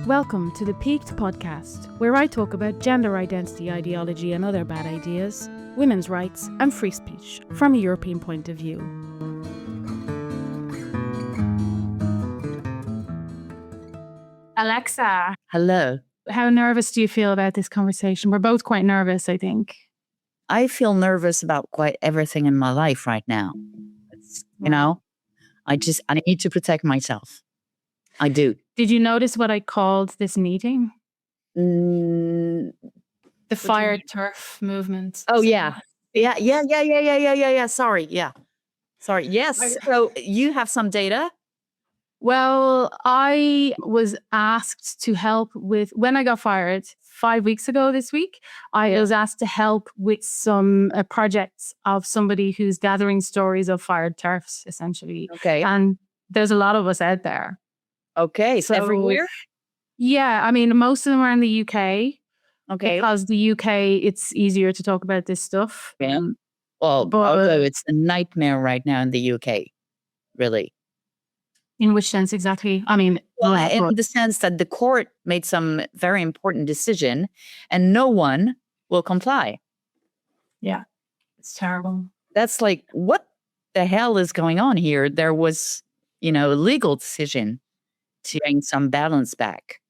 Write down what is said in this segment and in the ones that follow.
Welcome to the Peaked podcast, where I talk about gender identity ideology and other bad ideas, women's rights, and free speech from a European point of view. Alexa. Hello. How nervous do you feel about this conversation? We're both quite nervous, I think. I feel nervous about quite everything in my life right now. I need to protect myself. I do. Did you notice what I called this meeting? The Fire TERF movement. Oh, yeah. Yeah. Sorry. Yes. So you have some data? Well, I was asked to help with, when I got fired 5 weeks ago this week, I was asked to help with some projects of somebody who's gathering stories of fired TERFs, essentially. Okay. And there's a lot of us out there. Okay. So everywhere? Yeah. I mean, most of them are in the UK. Okay. Because the UK, it's easier to talk about this stuff. Yeah. Well, although it's a nightmare right now in the UK, really. In which sense exactly? I mean, in the sense that the court made some very important decision and no one will comply. Yeah, it's terrible. That's like, what the hell is going on here? There was, a legal decision to bring some balance back.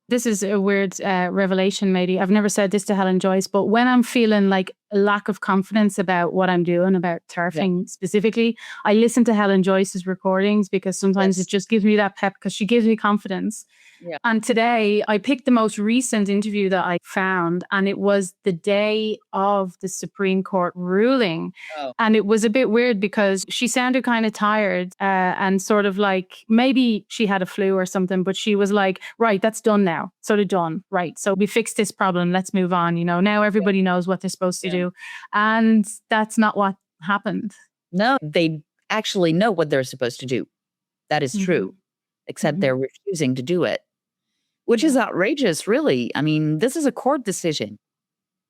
This is a weird revelation, maybe. I've never said this to Helen Joyce, but when I'm feeling like a lack of confidence about what I'm doing, about TERFing specifically, I listen to Helen Joyce's recordings because sometimes it just gives me that pep because she gives me confidence. Yeah. And today I picked the most recent interview that I found, and it was the day of the Supreme Court ruling. Oh. And it was a bit weird because she sounded kind of tired and sort of like maybe she had a flu or something, but she was like, right, that's done now. Sort of done. Right. So we fixed this problem. Let's move on. Now everybody knows what they're supposed to do. And that's not what happened. No, they actually know what they're supposed to do. That is true. Except they're refusing to do it. Which is outrageous, really. I mean, this is a court decision.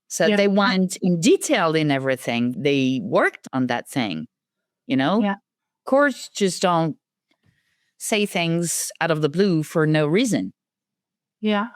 So they went in detail in everything. They worked on that thing, Yeah. Courts just don't say things out of the blue for no reason. Yeah.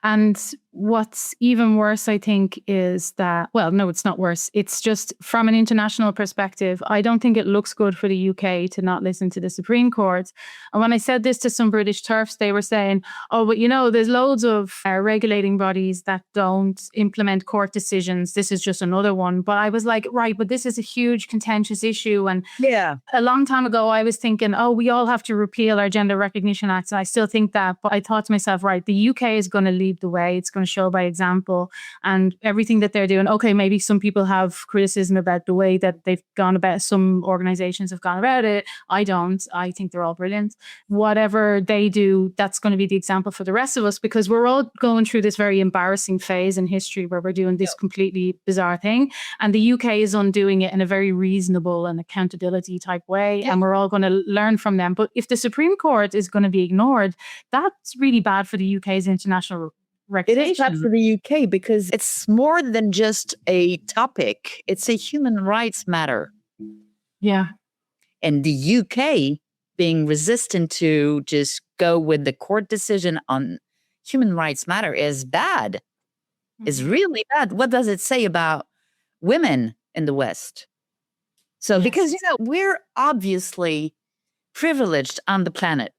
And what's even worse, I think, is that, well, no, it's not worse. It's just from an international perspective, I don't think it looks good for the UK to not listen to the Supreme Court. And when I said this to some British TERFs, they were saying, oh, but there's loads of regulating bodies that don't implement court decisions. This is just another one. But I was like, right, but this is a huge contentious issue. And a long time ago, I was thinking, oh, we all have to repeal our Gender Recognition Act. And I still think that. But I thought to myself, right, the UK is going to lead the way. It's going to show by example, and everything that they're doing. Okay, maybe some people have criticism about the way that they've gone about, some organizations have gone about it. I don't. I think they're all brilliant. Whatever they do, that's going to be the example for the rest of us, because we're all going through this very embarrassing phase in history where we're doing this completely bizarre thing. And the UK is undoing it in a very reasonable and accountability type way. And we're all going to learn from them. But if the Supreme Court is going to be ignored, that's really bad for the UK's international reputation. It is bad for the UK because it's more than just a topic. It's a human rights matter. Yeah. And the UK being resistant to just go with the court decision on human rights matter is bad. Is really bad. What does it say about women in the West? So because, we're obviously privileged on the planet.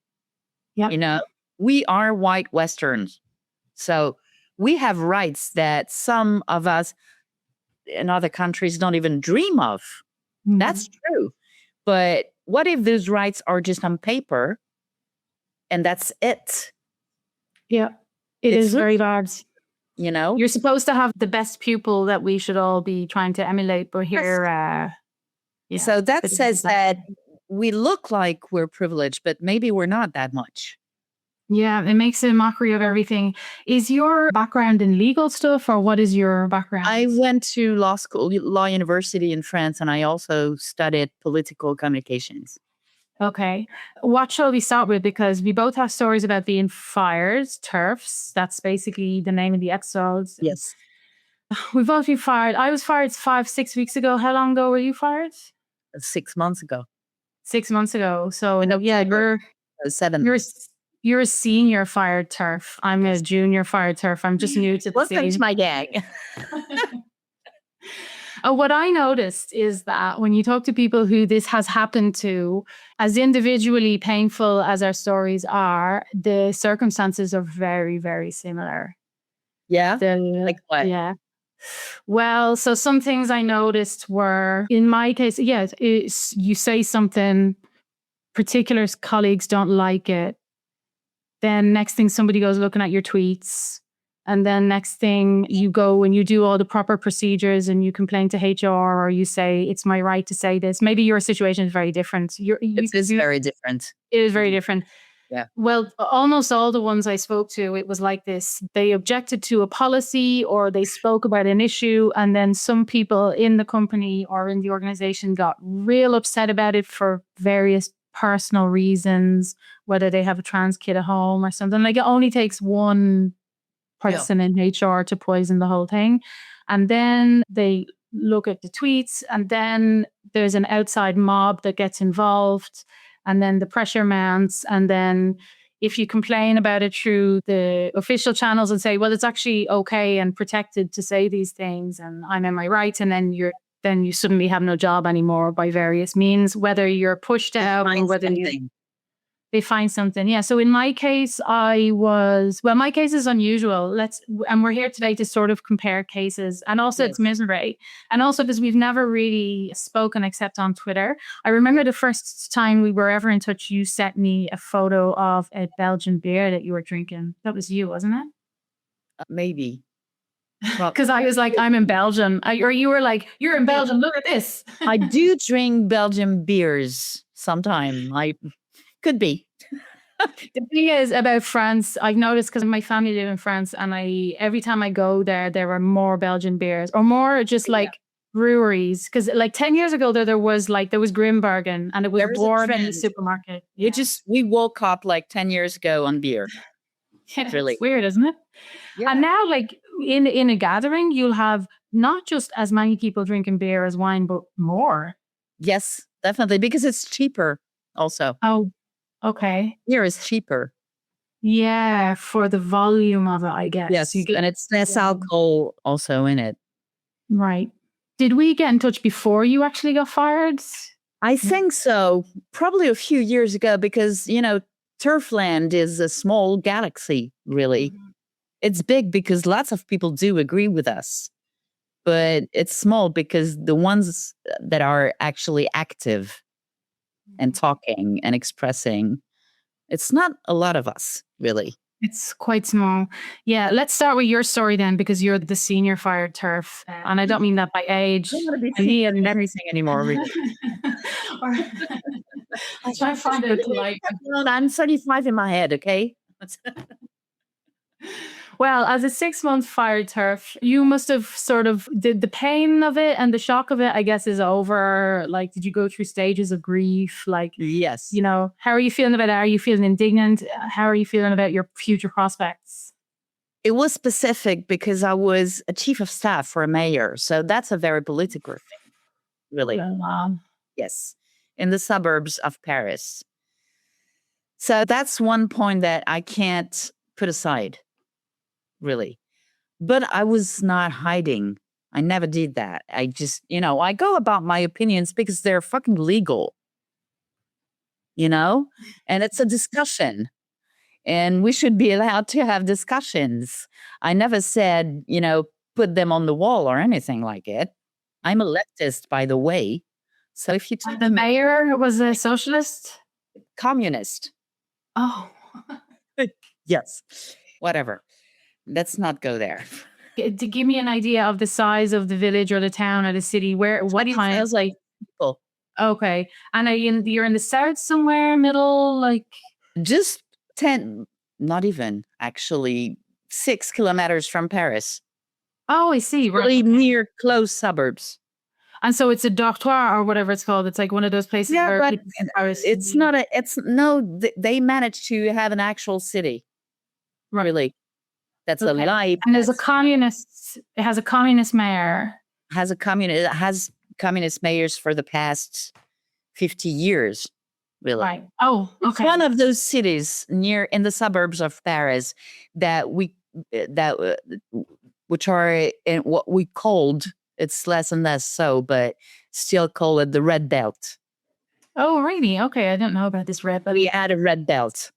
Yeah. We are white Westerns. So we have rights that some of us in other countries don't even dream of. That's true. But what if those rights are just on paper and that's it? Yeah. It is very bad. You're supposed to have the best pupil that we should all be trying to emulate, but here... So that says that we look like we're privileged, but maybe we're not that much. Yeah, it makes a mockery of everything. Is your background in legal stuff, or what is your background? I went to law university in France, and I also studied political communications. Okay. What shall we start with? Because we both have stories about being fired, TERFs. That's basically the name of the episodes. Yes. We've both been fired. I was fired 5-6 weeks ago. How long ago were you fired? 6 months ago. 6 months ago. So, you're 7. You're a senior fired TERF. I'm a junior fired TERF. I'm just new to the Welcome scene. to my gang. What I noticed is that when you talk to people who this has happened to, as individually painful as our stories are, the circumstances are very, very similar. Yeah? Like what? Yeah. Well, so some things I noticed were, in my case, yes, you say something, particular colleagues don't like it. Then next thing somebody goes looking at your tweets. And then next thing you go and you do all the proper procedures and you complain to HR or you say, it's my right to say this. Maybe your situation is very different. It is very different. It is very different. Yeah. Well, almost all the ones I spoke to, it was like this. They objected to a policy or they spoke about an issue. And then some people in the company or in the organization got real upset about it for various personal reasons, whether they have a trans kid at home or something. Like it only takes one person in HR to poison the whole thing. And then they look at the tweets and then there's an outside mob that gets involved and then the pressure mounts. And then if you complain about it through the official channels and say, well, it's actually okay and protected to say these things and I'm in my rights. And then you suddenly have no job anymore by various means, whether you're pushed out or whether they find something. Yeah. So in my case, my case is unusual. And we're here today to sort of compare cases. And also it's misery. And also because we've never really spoken except on Twitter. I remember the first time we were ever in touch, you sent me a photo of a Belgian beer that you were drinking. That was you, wasn't it? Maybe. Because I was like, I'm in Belgium. Or you were like, you're in Belgium. Look at this. I do drink Belgian beers sometime. Could be. The thing is about France, I've noticed because my family live in France and every time I go there are more Belgian beers or more just like breweries. Because like 10 years ago, there was Grimbergen and it was bored in the supermarket. We woke up like 10 years ago on beer. It's really weird, isn't it? Yeah. And now like in a gathering, you'll have not just as many people drinking beer as wine, but more. Yes, definitely. Because it's cheaper also. Oh, okay. Beer is cheaper. Yeah, for the volume of it, I guess. Yes, and it's less alcohol also in it. Right. Did we get in touch before you actually got fired? I think so. Probably a few years ago because, Turfland is a small galaxy, really. Mm-hmm. It's big because lots of people do agree with us. But it's small because the ones that are actually active and talking and expressing, it's not a lot of us, really. It's quite small. Yeah, let's start with your story then, because you're the senior fired TERF. And I don't mean that by age. I don't want to be senior in everything anymore, really. I try to find it polite. I'm 35 in my head, okay? Well, as a 6-month fired TERF, you must have sort of the pain of it and the shock of it, I guess, is over. Like, did you go through stages of grief? Like, yes. How are you feeling about it? Are you feeling indignant? How are you feeling about your future prospects? It was specific because I was a chief of staff for a mayor. So that's a very political thing, really. Yes. In the suburbs of Paris. So that's one point that I can't put aside. Really. But I was not hiding. I never did that. I just, I go about my opinions because they're fucking legal. And it's a discussion. And we should be allowed to have discussions. I never said, put them on the wall or anything like it. I'm a leftist, by the way. So if you take the mayor was a socialist? Communist. Oh. Yes. Whatever. Let's not go there. To give me an idea of the size of the village or the town or the city, what kind of like people? Okay, and you're in the south somewhere, middle, like just 10, not even actually 6 kilometers from Paris. Oh, I see. Really near close suburbs. And so it's a dortoir or whatever it's called. It's like one of those places. Yeah, where but it's not they managed to have an actual city. Right. Really. That's a lie. And there's it has a communist mayor. It has communist mayors for the past 50 years. really. Right. Oh, It's okay. one of those cities near in the suburbs of Paris that that which are in what we called, it's less and less so, but still call it the red belt. Oh, really? Okay. I didn't know about this red belt. We had a red belt.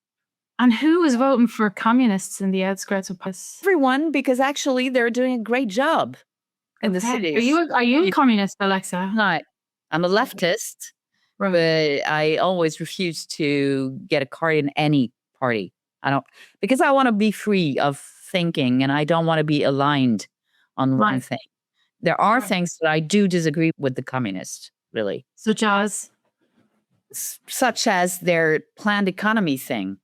And who was voting for communists in the outskirts of Paris? Everyone, because actually they're doing a great job in the Okay. cities. Are you a You- communist, Alexa? Not, I'm a leftist, Right. but I always refuse to get a card in any party. I don't, because I want to be free of thinking and I don't want to be aligned on one Right. thing. There are Right. things that I do disagree with the communists, really, Such as? such as their planned economy thing,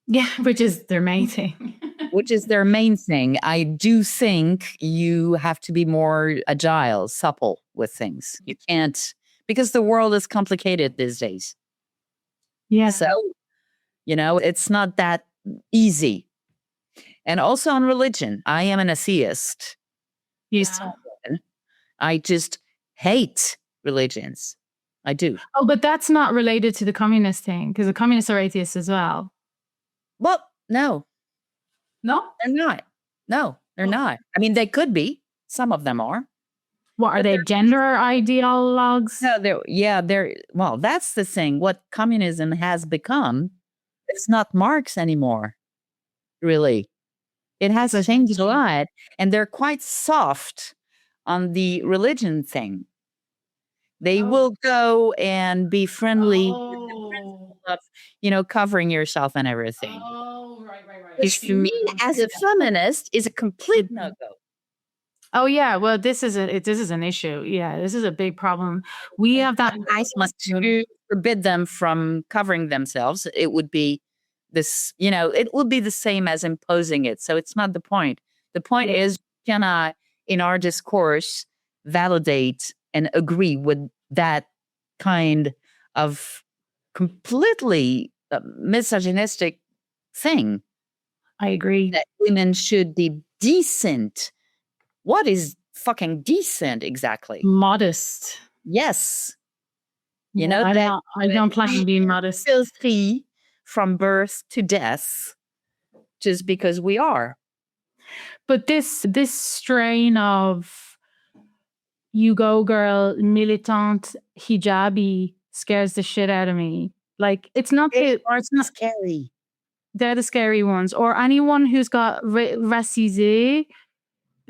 Yeah, which is their main thing. which is their main thing. I do think you have to be more agile, supple with things. You can't, because the world is complicated these days. Yeah. So, it's not that easy. And also on religion, I am an atheist. Yeah. I just hate religions. I do. Oh, but that's not related to the communist thing because the communists are atheists as well. Well, no, No? they're not. No, they're not. I mean, they could be. Some of them are. What are they, gender ideologues? No, well, that's the thing. What communism has become, it's not Marx anymore, really. It has changed a lot, and they're quite soft on the religion thing. They will go and be friendly with the principle of, covering yourself and everything. Oh, right. Which for me, as a feminist, is a complete no-go. Oh yeah, well this is an issue. Yeah, this is a big problem. We have that. I must forbid them from covering themselves. It would be it would be the same as imposing it. So it's not the point. The point is, can I, in our discourse, validate and agree with that kind of completely misogynistic thing? I agree. That women should be decent. What is fucking decent exactly? Modest. Yes. I don't plan to be modest. Filthy from birth to death just because we are. But this strain of you go girl, militant, hijabi scares the shit out of me. Like it's not Scary. They're the scary ones. Or anyone who's got racisé,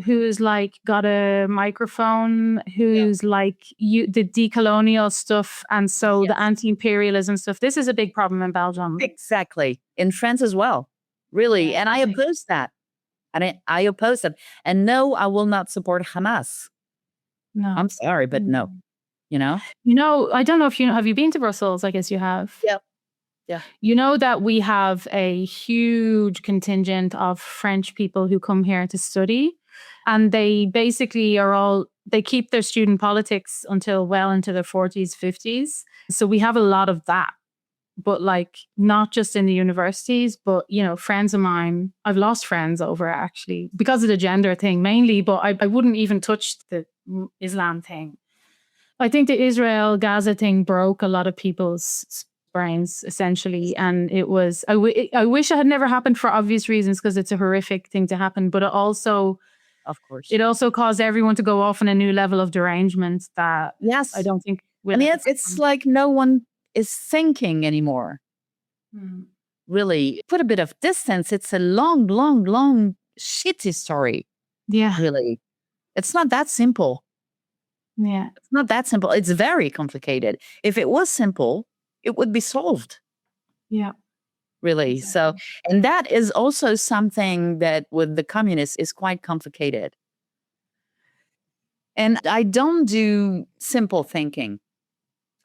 who's like got a microphone, who's like the decolonial stuff, and so the anti-imperialism stuff. This is a big problem in Belgium. Exactly. In France as well. Really. Yeah, and I oppose that. And I oppose that. And no, I will not support Hamas. No. I'm sorry, but no. I don't know if have you been to Brussels? I guess you have. Yeah. Yeah. You know that we have a huge contingent of French people who come here to study, and they basically they keep their student politics until well into their 40s, 50s. So we have a lot of that, but like not just in the universities, but friends of mine, I've lost friends over it actually because of the gender thing mainly, but I wouldn't even touch the Islam thing. I think the Israel-Gaza thing broke a lot of people's brains essentially, and it was I wish it had never happened for obvious reasons because it's a horrific thing to happen, but it also caused everyone to go off on a new level of derangement that I don't think it's like no one is thinking anymore. Really put a bit of distance. It's a long shitty story. Yeah, really, it's not that simple. Yeah, it's not that simple. It's very complicated. If it was simple, it would be solved. Yeah. Really. Exactly. So, and that is also something that with the communists is quite complicated. And I don't do simple thinking,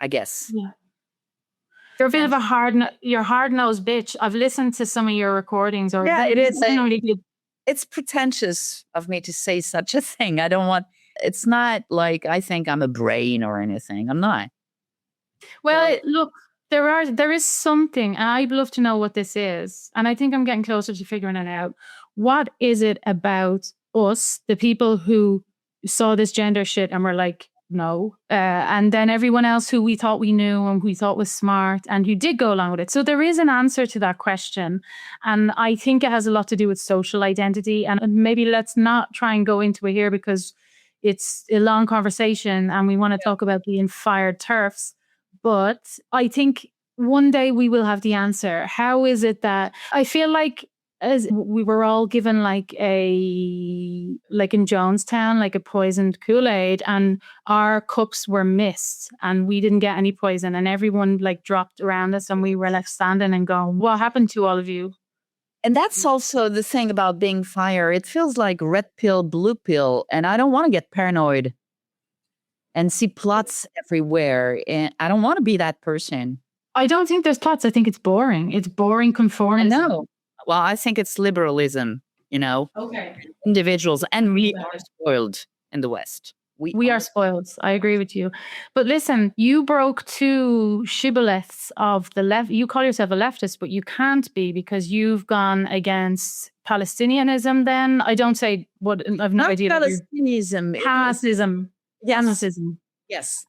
I guess. Yeah. You're a bit of a hard-nosed bitch. I've listened to some of your recordings. It is. Really it's pretentious of me to say such a thing. It's not like I think I'm a brain or anything. I'm not. Well, look, there is something, and I'd love to know what this is. And I think I'm getting closer to figuring it out. What is it about us, the people who saw this gender shit and were like, no. And then everyone else who we thought we knew and we thought was smart and who did go along with it. So there is an answer to that question. And I think it has a lot to do with social identity. And maybe let's not try and go into it here because it's a long conversation and we want to talk about being fired TERFs. But I think one day we will have the answer. How is it that I feel like as we were all given like in Jonestown, like a poisoned Kool-Aid, and our cups were missed and we didn't get any poison and everyone like dropped around us and we were left standing and going, what happened to all of you? And that's also the thing about being fire. It feels like red pill, blue pill. And I don't want to get paranoid and see plots everywhere. And I don't want to be that person. I don't think there's plots. I think it's boring. It's boring conformism. I know. Well, I think it's liberalism, Okay. individuals. And we are spoiled in the West. We are spoiled. I agree with you. But listen, you broke two shibboleths of the left. You call yourself a leftist, but you can't be because you've gone against Palestinianism then. I don't say what, I've no Not idea. Palestinianism. Hamasism. Yes. Hamasism. Yes.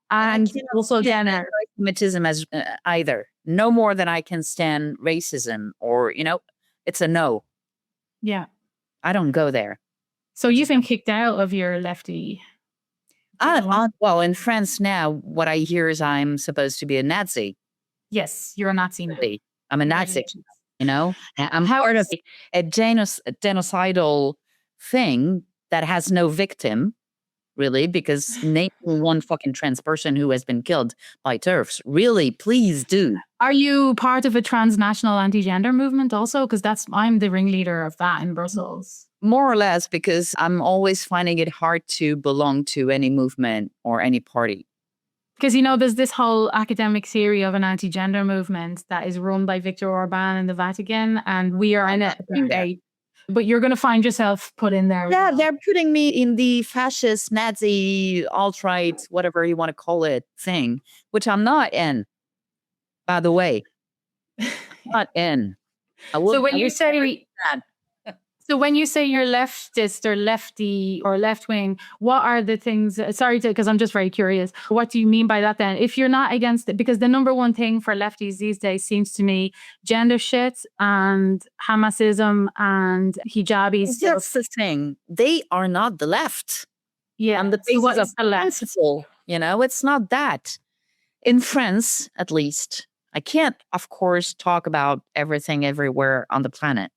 And also then anti-Semitism as either. No more than I can stand racism or, it's a no. Yeah. I don't go there. So you've been kicked out of your lefty. Well, in France now, what I hear is I'm supposed to be a Nazi. Yes, you're a Nazi now. I'm a Nazi, I'm part of a genocidal thing that has no victim, really, because name one fucking trans person who has been killed by TERFs. Really, please do. Are you part of a transnational anti-gender movement also? Because I'm the ringleader of that in Brussels. More or less, because I'm always finding it hard to belong to any movement or any party. Because, there's this whole academic theory of an anti-gender movement that is run by Viktor Orban in the Vatican, and we are in it. But you're going to find yourself put in there. Yeah, they're putting me in the fascist, Nazi, alt-right, whatever you want to call it thing, which I'm not in, by the way. Not in. So when you say you're leftist or lefty or left wing, what are the things? Sorry, because I'm just very curious. What do you mean by that then? If you're not against it, because the number one thing for lefties these days seems to me gender shit and Hamasism and hijabis. That's the thing. They are not the left. Yeah. And the basis of principle, it's not that. In France, at least, I can't, of course, talk about everything everywhere on the planet.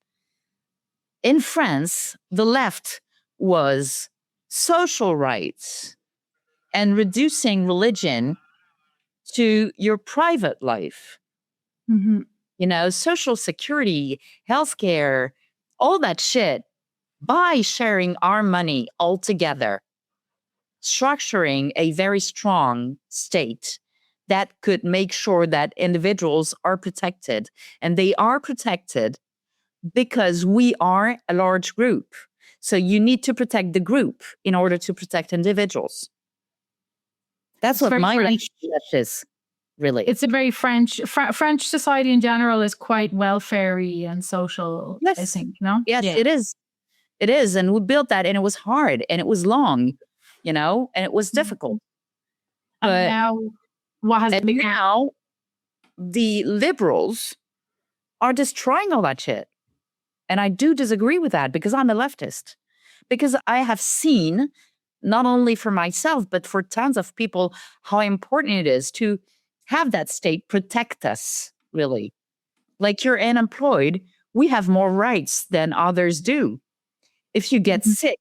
In France, the left was social rights and reducing religion to your private life. Mm-hmm. Social security, healthcare, all that shit, by sharing our money all together, structuring a very strong state that could make sure that individuals are protected. And they are protected because we are a large group. So you need to protect the group in order to protect individuals. That's what my language is, really. It's a very French society in general is quite welfare-y and social, yes. I think, no? Yes, yeah. It is. It is. And we built that and it was hard and it was long, and it was difficult. But now, what has been now the liberals are destroying all that shit. And I do disagree with that because I'm a leftist. Because I have seen, not only for myself, but for tons of people, how important it is to have that state protect us, really. Like you're unemployed, we have more rights than others do. If you get sick,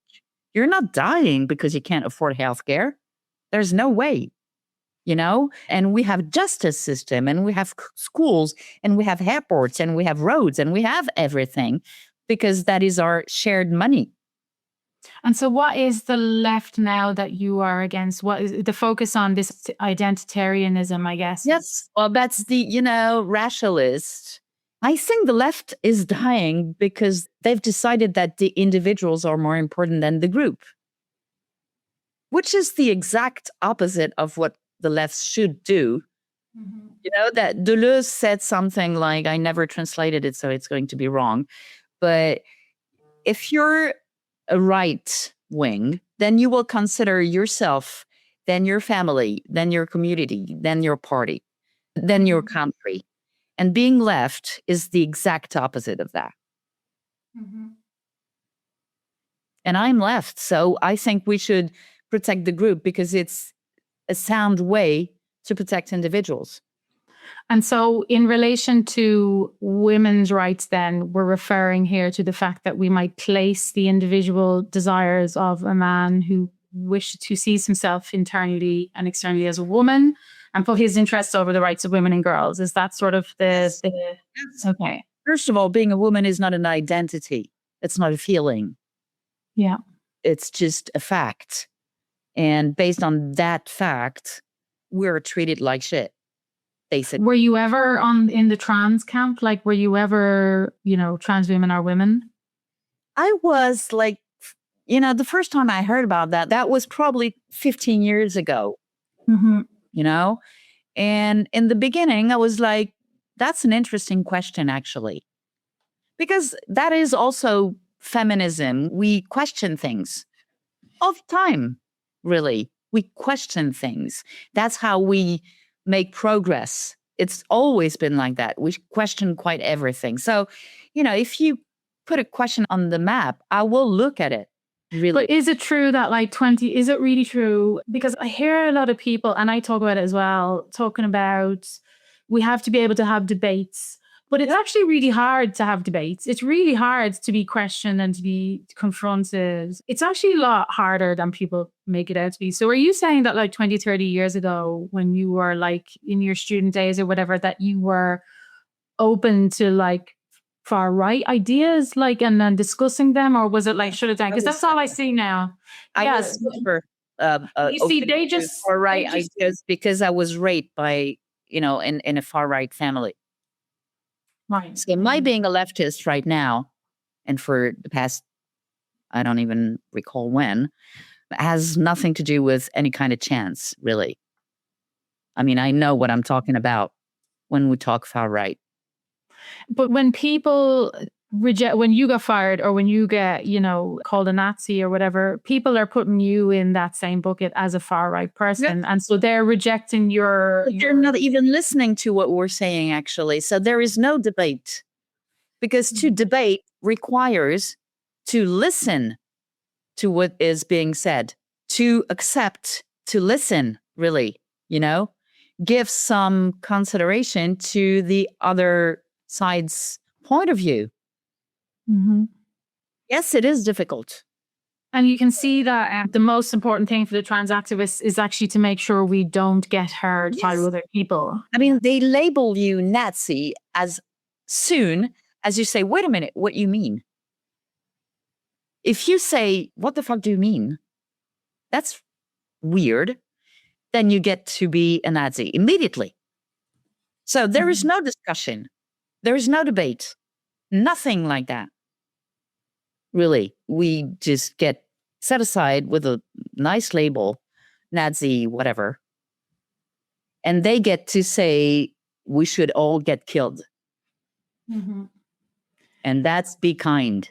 you're not dying because you can't afford healthcare. There's no way. And we have justice system and we have schools and we have airports and we have roads and we have everything because that is our shared money. And so what is the left now that you are against? What is the focus on this identitarianism, I guess? Yes. Well, that's the, rationalist. I think the left is dying because they've decided that the individuals are more important than the group, which is the exact opposite of what the left should do. Mm-hmm. That Deleuze said something like, I never translated it, so it's going to be wrong. But if you're a right wing, then you will consider yourself, then your family, then your community, then your party, then your country. And being left is the exact opposite of that. Mm-hmm. And I'm left. So I think we should protect the group because it's a sound way to protect individuals. And so in relation to women's rights, then we're referring here to the fact that we might place the individual desires of a man who sees himself internally and externally as a woman and put his interests over the rights of women and girls. Is that sort of Yes. Okay. First of all, being a woman is not an identity. It's not a feeling. Yeah. It's just a fact. And based on that fact, we're treated like shit, basically. Were you ever in the trans camp? Like, were you ever, trans women are women? I was like, the first time I heard about that was probably 15 years ago, Mm-hmm. And in the beginning, I was like, that's an interesting question, actually. Because that is also feminism. We question things all the time, really. We question things. That's how we make progress. It's always been like that. We question quite everything. So, if you put a question on the map, I will look at it. Really. But is it true that is it really true? Because I hear a lot of people, and I talk about it as well, talking about we have to be able to have debates. But it's actually really hard to have debates. It's really hard to be questioned and to be confronted. It's actually a lot harder than people make it out to be. So are you saying that 20, 30 years ago, when you were in your student days or whatever, that you were open to far right ideas, and then discussing them, or was it shut it down? Because that's all I see now. Yes, super. You see, they just far right ideas because I was raped by in a far right family. Right. So my being a leftist right now, and for the past, I don't even recall when, has nothing to do with any kind of chance, really. I mean, I know what I'm talking about when we talk far right. But when people when you got fired or when you get, called a Nazi or whatever, people are putting you in that same bucket as a far right person. Yeah. And so they're rejecting They're not even listening to what we're saying, actually. So there is no debate. Because to debate requires to listen to what is being said, to accept, to listen, really, give some consideration to the other side's point of view. Mm-hmm. Yes, it is difficult. And you can see that the most important thing for the trans activists is actually to make sure we don't get hurt by other people. I mean, they label you Nazi as soon as you say, wait a minute, what you mean? If you say, what the fuck do you mean? That's weird. Then you get to be a Nazi immediately. So there is no discussion. There is no debate. Nothing like that. Really, we just get set aside with a nice label, Nazi, whatever. And they get to say, we should all get killed. Mm-hmm. And that's be kind.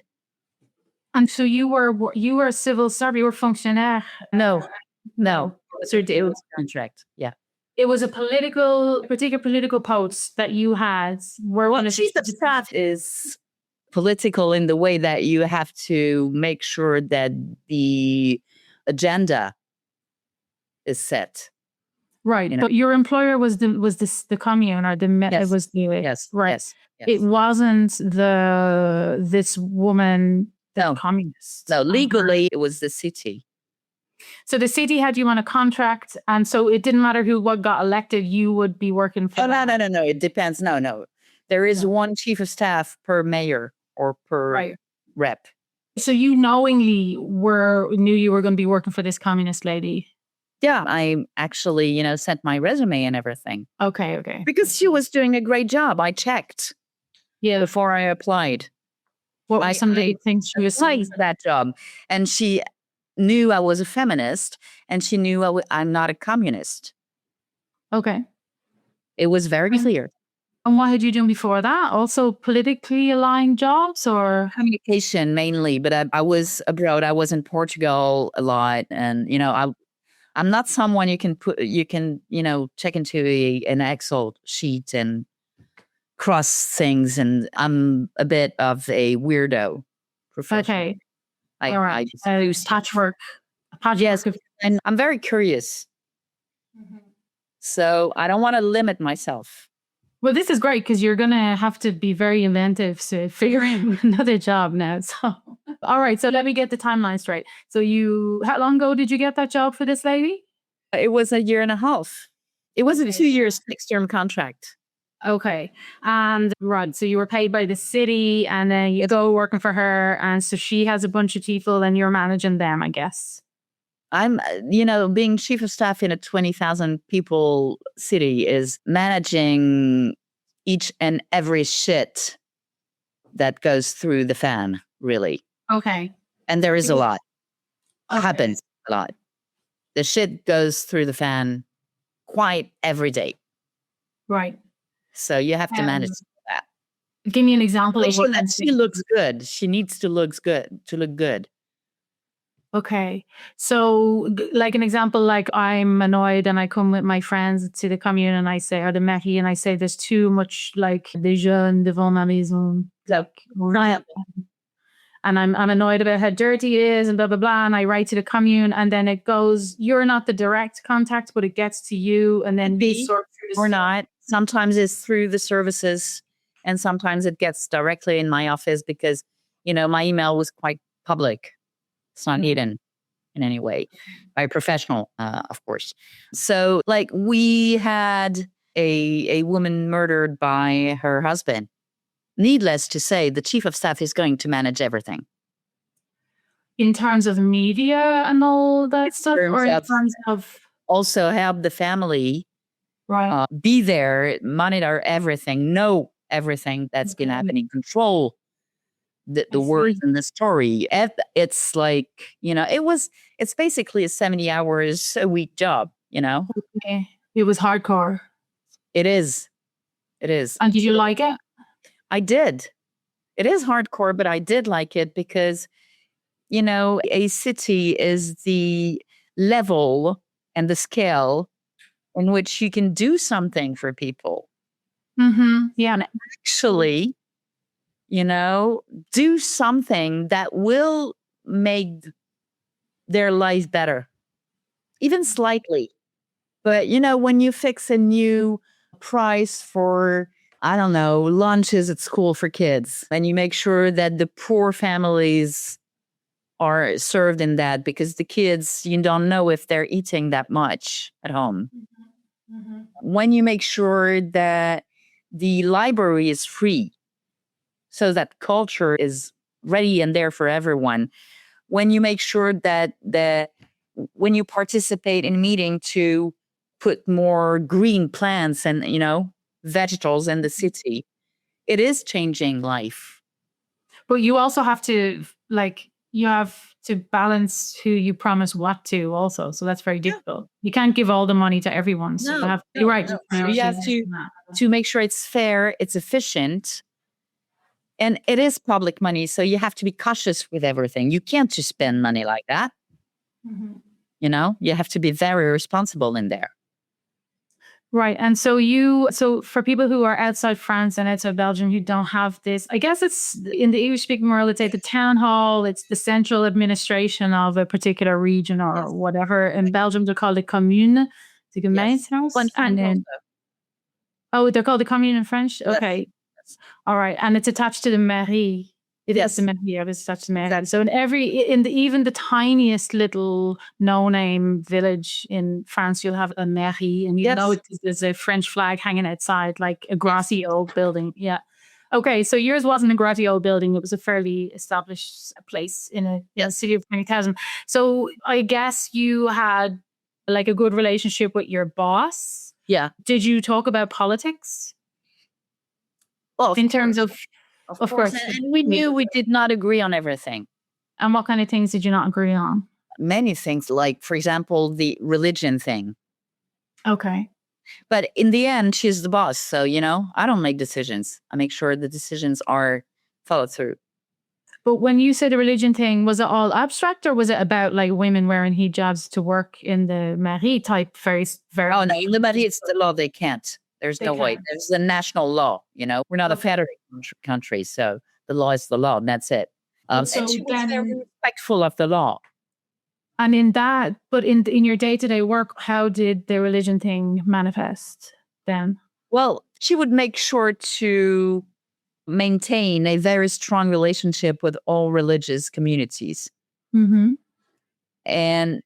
And so you were a civil servant, you were fonctionnaire. No. It was a contract. Yeah. It was a particular political post that you had. Chief of staff is political in the way that you have to make sure that the agenda is set. Right. But your employer was the commune or the Yes. It was the Yes. right. Yes. It wasn't this woman, the No. communist. No, legally it was the city. So the city had you on a contract, and so it didn't matter what got elected, you would be working for. Oh, no. It depends. No. There is one chief of staff per mayor or per rep. So you knowingly knew you were going to be working for this communist lady. Yeah, I actually, sent my resume and everything. Okay. Because she was doing a great job. I checked. Yeah. Before I applied. What were some of the things she was saying for that job? And she knew I was a feminist, and she knew I'm not a communist. Okay. It was very clear. And what had you done before that? Also politically aligned jobs or? Communication mainly, but I was abroad. I was in Portugal a lot, and I'm not someone you can check into an Excel sheet and cross things, and I'm a bit of a weirdo professional. Okay. I All right. just do Patchwork. yes, and I'm very curious, so I don't want to limit myself. Well, this is great because you're going to have to be very inventive to figure out another job now. So, all right. So let me get the timeline straight. So how long ago did you get that job for this lady? It was a year and a half. It was a 2 years fixed-term contract. Okay. And right. So you were paid by the city and then you go working for her. And so she has a bunch of people and you're managing them, I guess. I'm, being chief of staff in a 20,000 people city is managing each and every shit that goes through the fan, really. Okay. And there is a lot. Okay. Happens a lot. The shit goes through the fan quite every day. Right. So you have to manage that. Give me an example of what that she looks good. She needs to look good. Okay. So like an example, like I'm annoyed and I come with my friends to the commune and I say, or the mairie, and I say there's too much like des jeunes devant ma maison. Like, and I'm annoyed about how dirty it is and blah, blah, blah. And I write to the commune and then it goes, you're not the direct contact, but it gets to you. And then they sort through or not. Sometimes it's through the services and sometimes it gets directly in my office because, my email was quite public. It's not hidden in any way by a professional, of course. So like we had a woman murdered by her husband. Needless to say, the chief of staff is going to manage everything. In terms of media and all that stuff? Or in terms of... Also help the family be there, monitor everything, know everything that's been happening, control the words in the story. It's like, it's basically a 70 hours a week job, Okay. It was hardcore. It is. And did you like it? I did. It is hardcore, but I did like it because, a city is the level and the scale in which you can do something for people. Mm-hmm. Yeah. And actually, do something that will make their life better, even slightly. But, when you fix a new price for, I don't know, lunches at school for kids, and you make sure that the poor families are served in that because the kids, you don't know if they're eating that much at home. Mm-hmm. When you make sure that the library is free, so that culture is ready and there for everyone. When you make sure that when you participate in a meeting to put more green plants and, vegetables in the city, it is changing life. But you also have to, balance who you promise what to also. So that's very difficult. Yeah. You can't give all the money to everyone. So you're right. No. You have to make sure it's fair, it's efficient. And it is public money, so you have to be cautious with everything. You can't just spend money like that. Mm-hmm. You have to be very responsible in there. Right. And so for people who are outside France and outside Belgium who don't have this, I guess it's in the English-speaking world, it's like the town hall, it's the central administration of a particular region or whatever. In Belgium, they're called the commune, the gemeentehuis. Yes. And then, they're called the commune in French? Okay. Yes. All right. And it's attached to the mairie. It is the mairie. It's attached to the mairie. So even the tiniest little no-name village in France, you'll have a mairie. And there's a French flag hanging outside, like a grassy old building. Yeah. Okay. So yours wasn't a grassy old building. It was a fairly established place in a city of 20,000. So I guess you had like a good relationship with your boss. Yeah. Did you talk about politics? Well, in terms of course. And we knew we did not agree on everything. And what kind of things did you not agree on? Many things, like, for example, the religion thing. Okay. But in the end, she's the boss. So, I don't make decisions. I make sure the decisions are followed through. But when you said the religion thing, was it all abstract or was it about like women wearing hijabs to work in the mairie type? Very. Oh, no, in the Mali, it's the law. They can't. There's no way. There's a national law, We're not a federal country, so the law is the law, and that's it. And she was very respectful of the law. And in that, but in your day-to-day work, how did the religion thing manifest then? Well, she would make sure to maintain a very strong relationship with all religious communities. Mm-hmm. And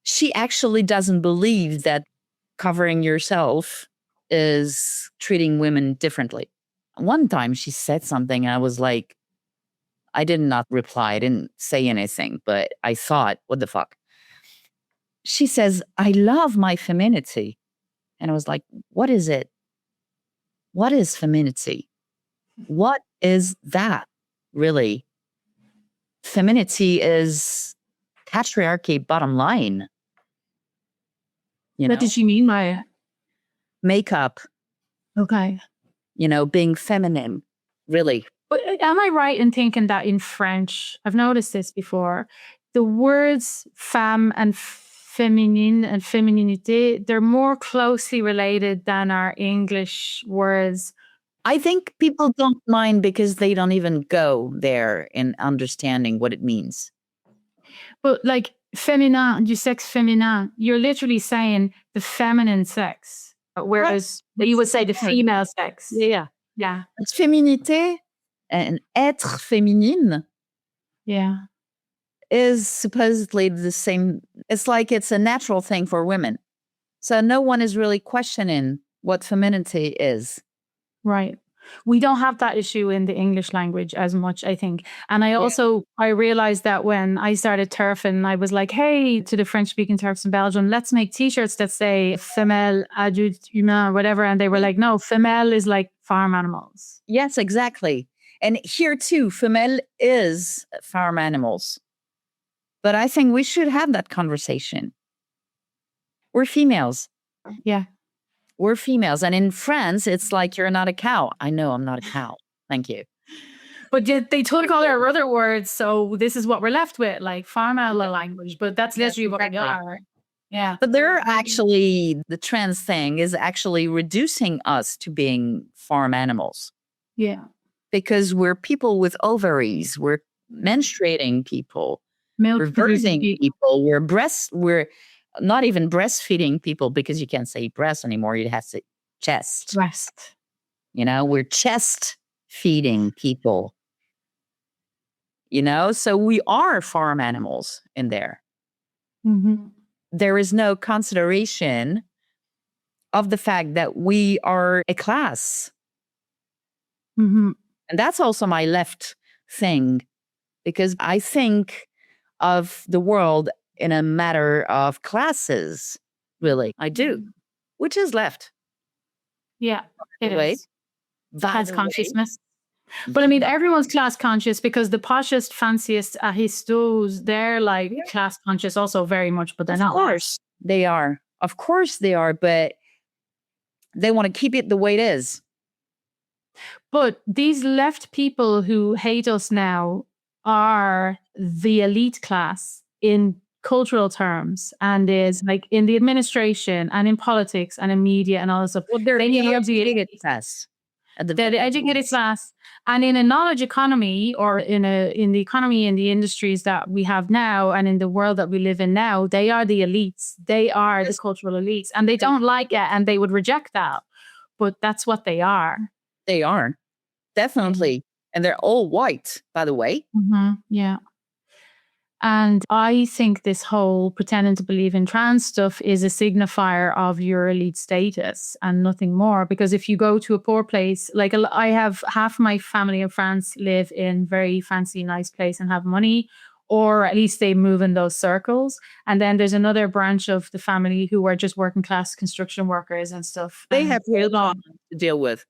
she actually doesn't believe that covering yourself is treating women differently. One time she said something, and I was like, I did not reply. I didn't say anything, but I thought, what the fuck? She says, I love my femininity. And I was like, what is it? What is femininity? What is that, really? Femininity is patriarchy, bottom line. What did she mean by it? Makeup. Okay. Being feminine, really. But am I right in thinking that in French, I've noticed this before, the words femme and féminine and féminité, they're more closely related than our English words. I think people don't mind because they don't even go there in understanding what it means. But like féminin, du sexe féminin, you're literally saying the feminine sex, whereas you would say the female sex. Yeah. Yeah. It's féminité and être féminine. Yeah. Is supposedly the same. It's like it's a natural thing for women. So no one is really questioning what femininity is. Right. We don't have that issue in the English language as much, I think. And I realized that when I started TERF and I was like, hey, to the French-speaking TERFs in Belgium, let's make T-shirts that say femelle, adulte, humain, or whatever. And they were like, no, femelle is like farm animals. Yes, exactly. And here too, femelle is farm animals. But I think we should have that conversation. We're females. Yeah. We're females. And in France, it's like, you're not a cow. I know I'm not a cow. Thank you. But they took all our other words. So this is what we're left with, like farm animal language. But that's literally what we are. Yeah. But the trans thing is actually reducing us to being farm animals. Yeah. Because we're people with ovaries. We're menstruating people. We're birthing people. We're not even breastfeeding people because you can't say breast anymore. You have to say chest. Breast. We're chest feeding people. So we are farm animals in there. Mm-hmm. There is no consideration of the fact that we are a class. Mm-hmm. And that's also my left thing, because I think of the world in a matter of classes, really. I do. Which is left. Yeah, it is. Class consciousness. Mm-hmm. But I mean, everyone's class conscious because the poshest, fanciest aristos, they're like class conscious also very much, but they're not. Of course they are. Of course they are, but they want to keep it the way it is. But these left people who hate us now are the elite class in cultural terms, and is like in the administration and in politics and in media and all this stuff. Well, they're the educated class. They're the educated class. And in a knowledge economy, or in the economy and the industries that we have now and in the world that we live in now, they are the elites. They are the cultural elites. And they don't like it and they would reject that. But that's what they are. They are. Definitely. And they're all white, by the way. Mm-hmm. Yeah. And I think this whole pretending to believe in trans stuff is a signifier of your elite status and nothing more. Because if you go to a poor place, like I have half my family in France live in very fancy, nice place and have money, or at least they move in those circles. And then there's another branch of the family who are just working class construction workers and stuff. They have real problems to deal with.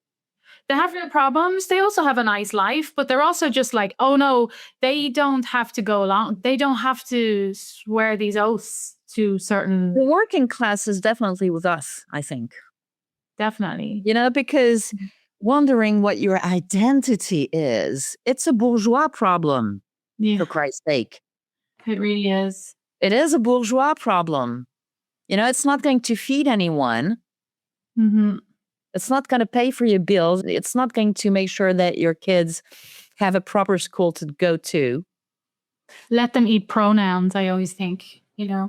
They have real problems. They also have a nice life, but they're also just like, oh no, they don't have to go along. They don't have to swear these oaths to certain. The working class is definitely with us, I think. Definitely. Because wondering what your identity is, it's a bourgeois problem, for Christ's sake. It really is. It is a bourgeois problem. It's not going to feed anyone. Mm-hmm. It's not going to pay for your bills. It's not going to make sure that your kids have a proper school to go to. Let them eat pronouns, I always think, I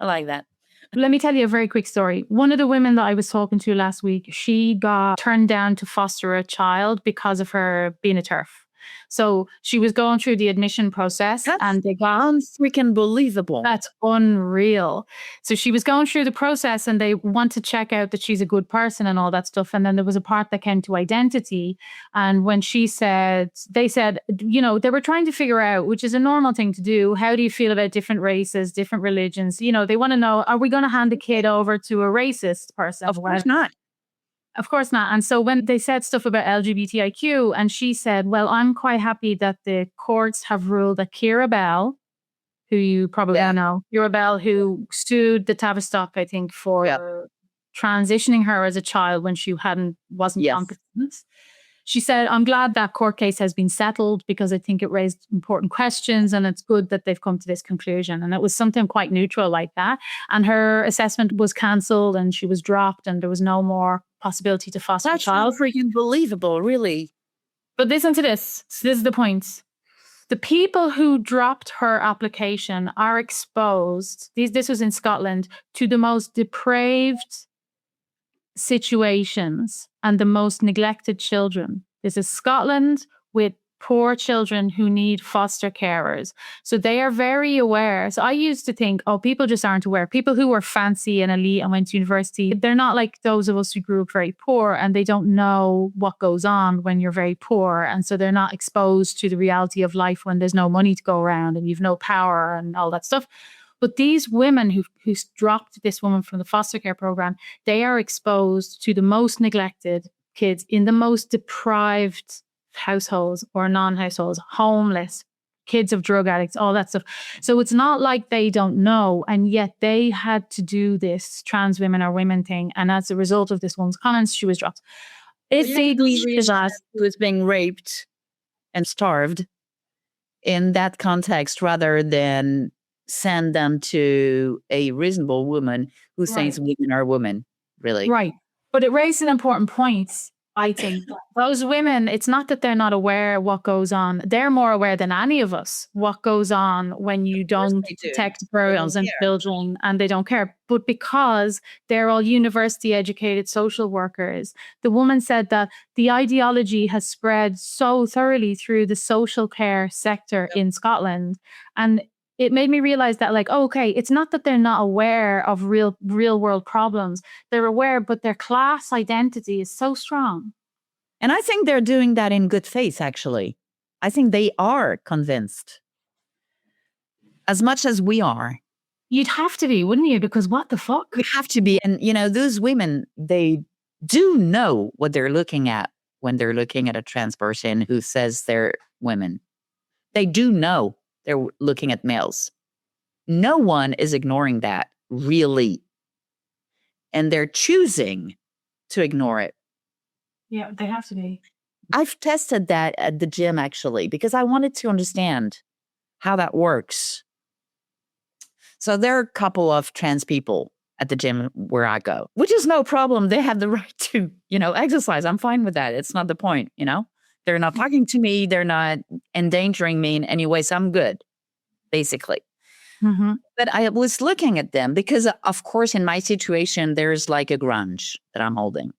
like that. Let me tell you a very quick story. One of the women that I was talking to last week, she got turned down to foster a child because of her being a TERF. So she was going through the admission process and they got freaking believable. That's unreal. So she was going through the process and they want to check out that she's a good person and all that stuff. And then there was a part that came to identity. And when they said, they were trying to figure out, which is a normal thing to do. How do you feel about different races, different religions? They want to know, are we going to hand the kid over to a racist person? Of course not. Of course not. And so when they said stuff about LGBTIQ, and she said, well, I'm quite happy that the courts have ruled that Kira Bell, who you probably know, Kira Bell, who sued the Tavistock, I think, for transitioning her as a child when she wasn't competent. She said, I'm glad that court case has been settled because I think it raised important questions and it's good that they've come to this conclusion. And it was something quite neutral like that. And her assessment was cancelled and she was dropped and there was no more possibility to foster a child. That's freaking believable, really. But listen to this. So this is the point. The people who dropped her application are exposed, this was in Scotland, to the most depraved situations and the most neglected children. This is Scotland with poor children who need foster carers. So they are very aware. So I used to think, people just aren't aware. People who were fancy and elite and went to university, they're not like those of us who grew up very poor and they don't know what goes on when you're very poor. And so they're not exposed to the reality of life when there's no money to go around and you've no power and all that stuff. But these women who dropped this woman from the foster care program, they are exposed to the most neglected kids in the most deprived households or non-households, homeless, kids of drug addicts, all that stuff. So it's not like they don't know. And yet they had to do this trans women or women thing. And as a result of this woman's comments, she was dropped. If they realized who was being raped and starved in that context rather than send them to a reasonable woman who says women are women, really. Right. But it raised an important point, I think. Those women, it's not that they're not aware what goes on. They're more aware than any of us what goes on when you don't protect girls and children and they don't care. But because they're all university educated social workers, the woman said that the ideology has spread so thoroughly through the social care sector in Scotland. And it made me realize that, it's not that they're not aware of real world problems. They're aware, but their class identity is so strong. And I think they're doing that in good faith, actually. I think they are convinced. As much as we are. You'd have to be, wouldn't you? Because what the fuck? We have to be. And, those women, they do know what they're looking at when they're looking at a trans person who says they're women. They do know. They're looking at males. No one is ignoring that, really. And they're choosing to ignore it. Yeah, they have to be. I've tested that at the gym, actually, because I wanted to understand how that works. So there are a couple of trans people at the gym where I go, which is no problem. They have the right to, exercise. I'm fine with that. It's not the point, They're not talking to me. They're not endangering me in any way. So I'm good, basically. Mm-hmm. But I was looking at them because, of course, in my situation, there's like a grunge that I'm holding.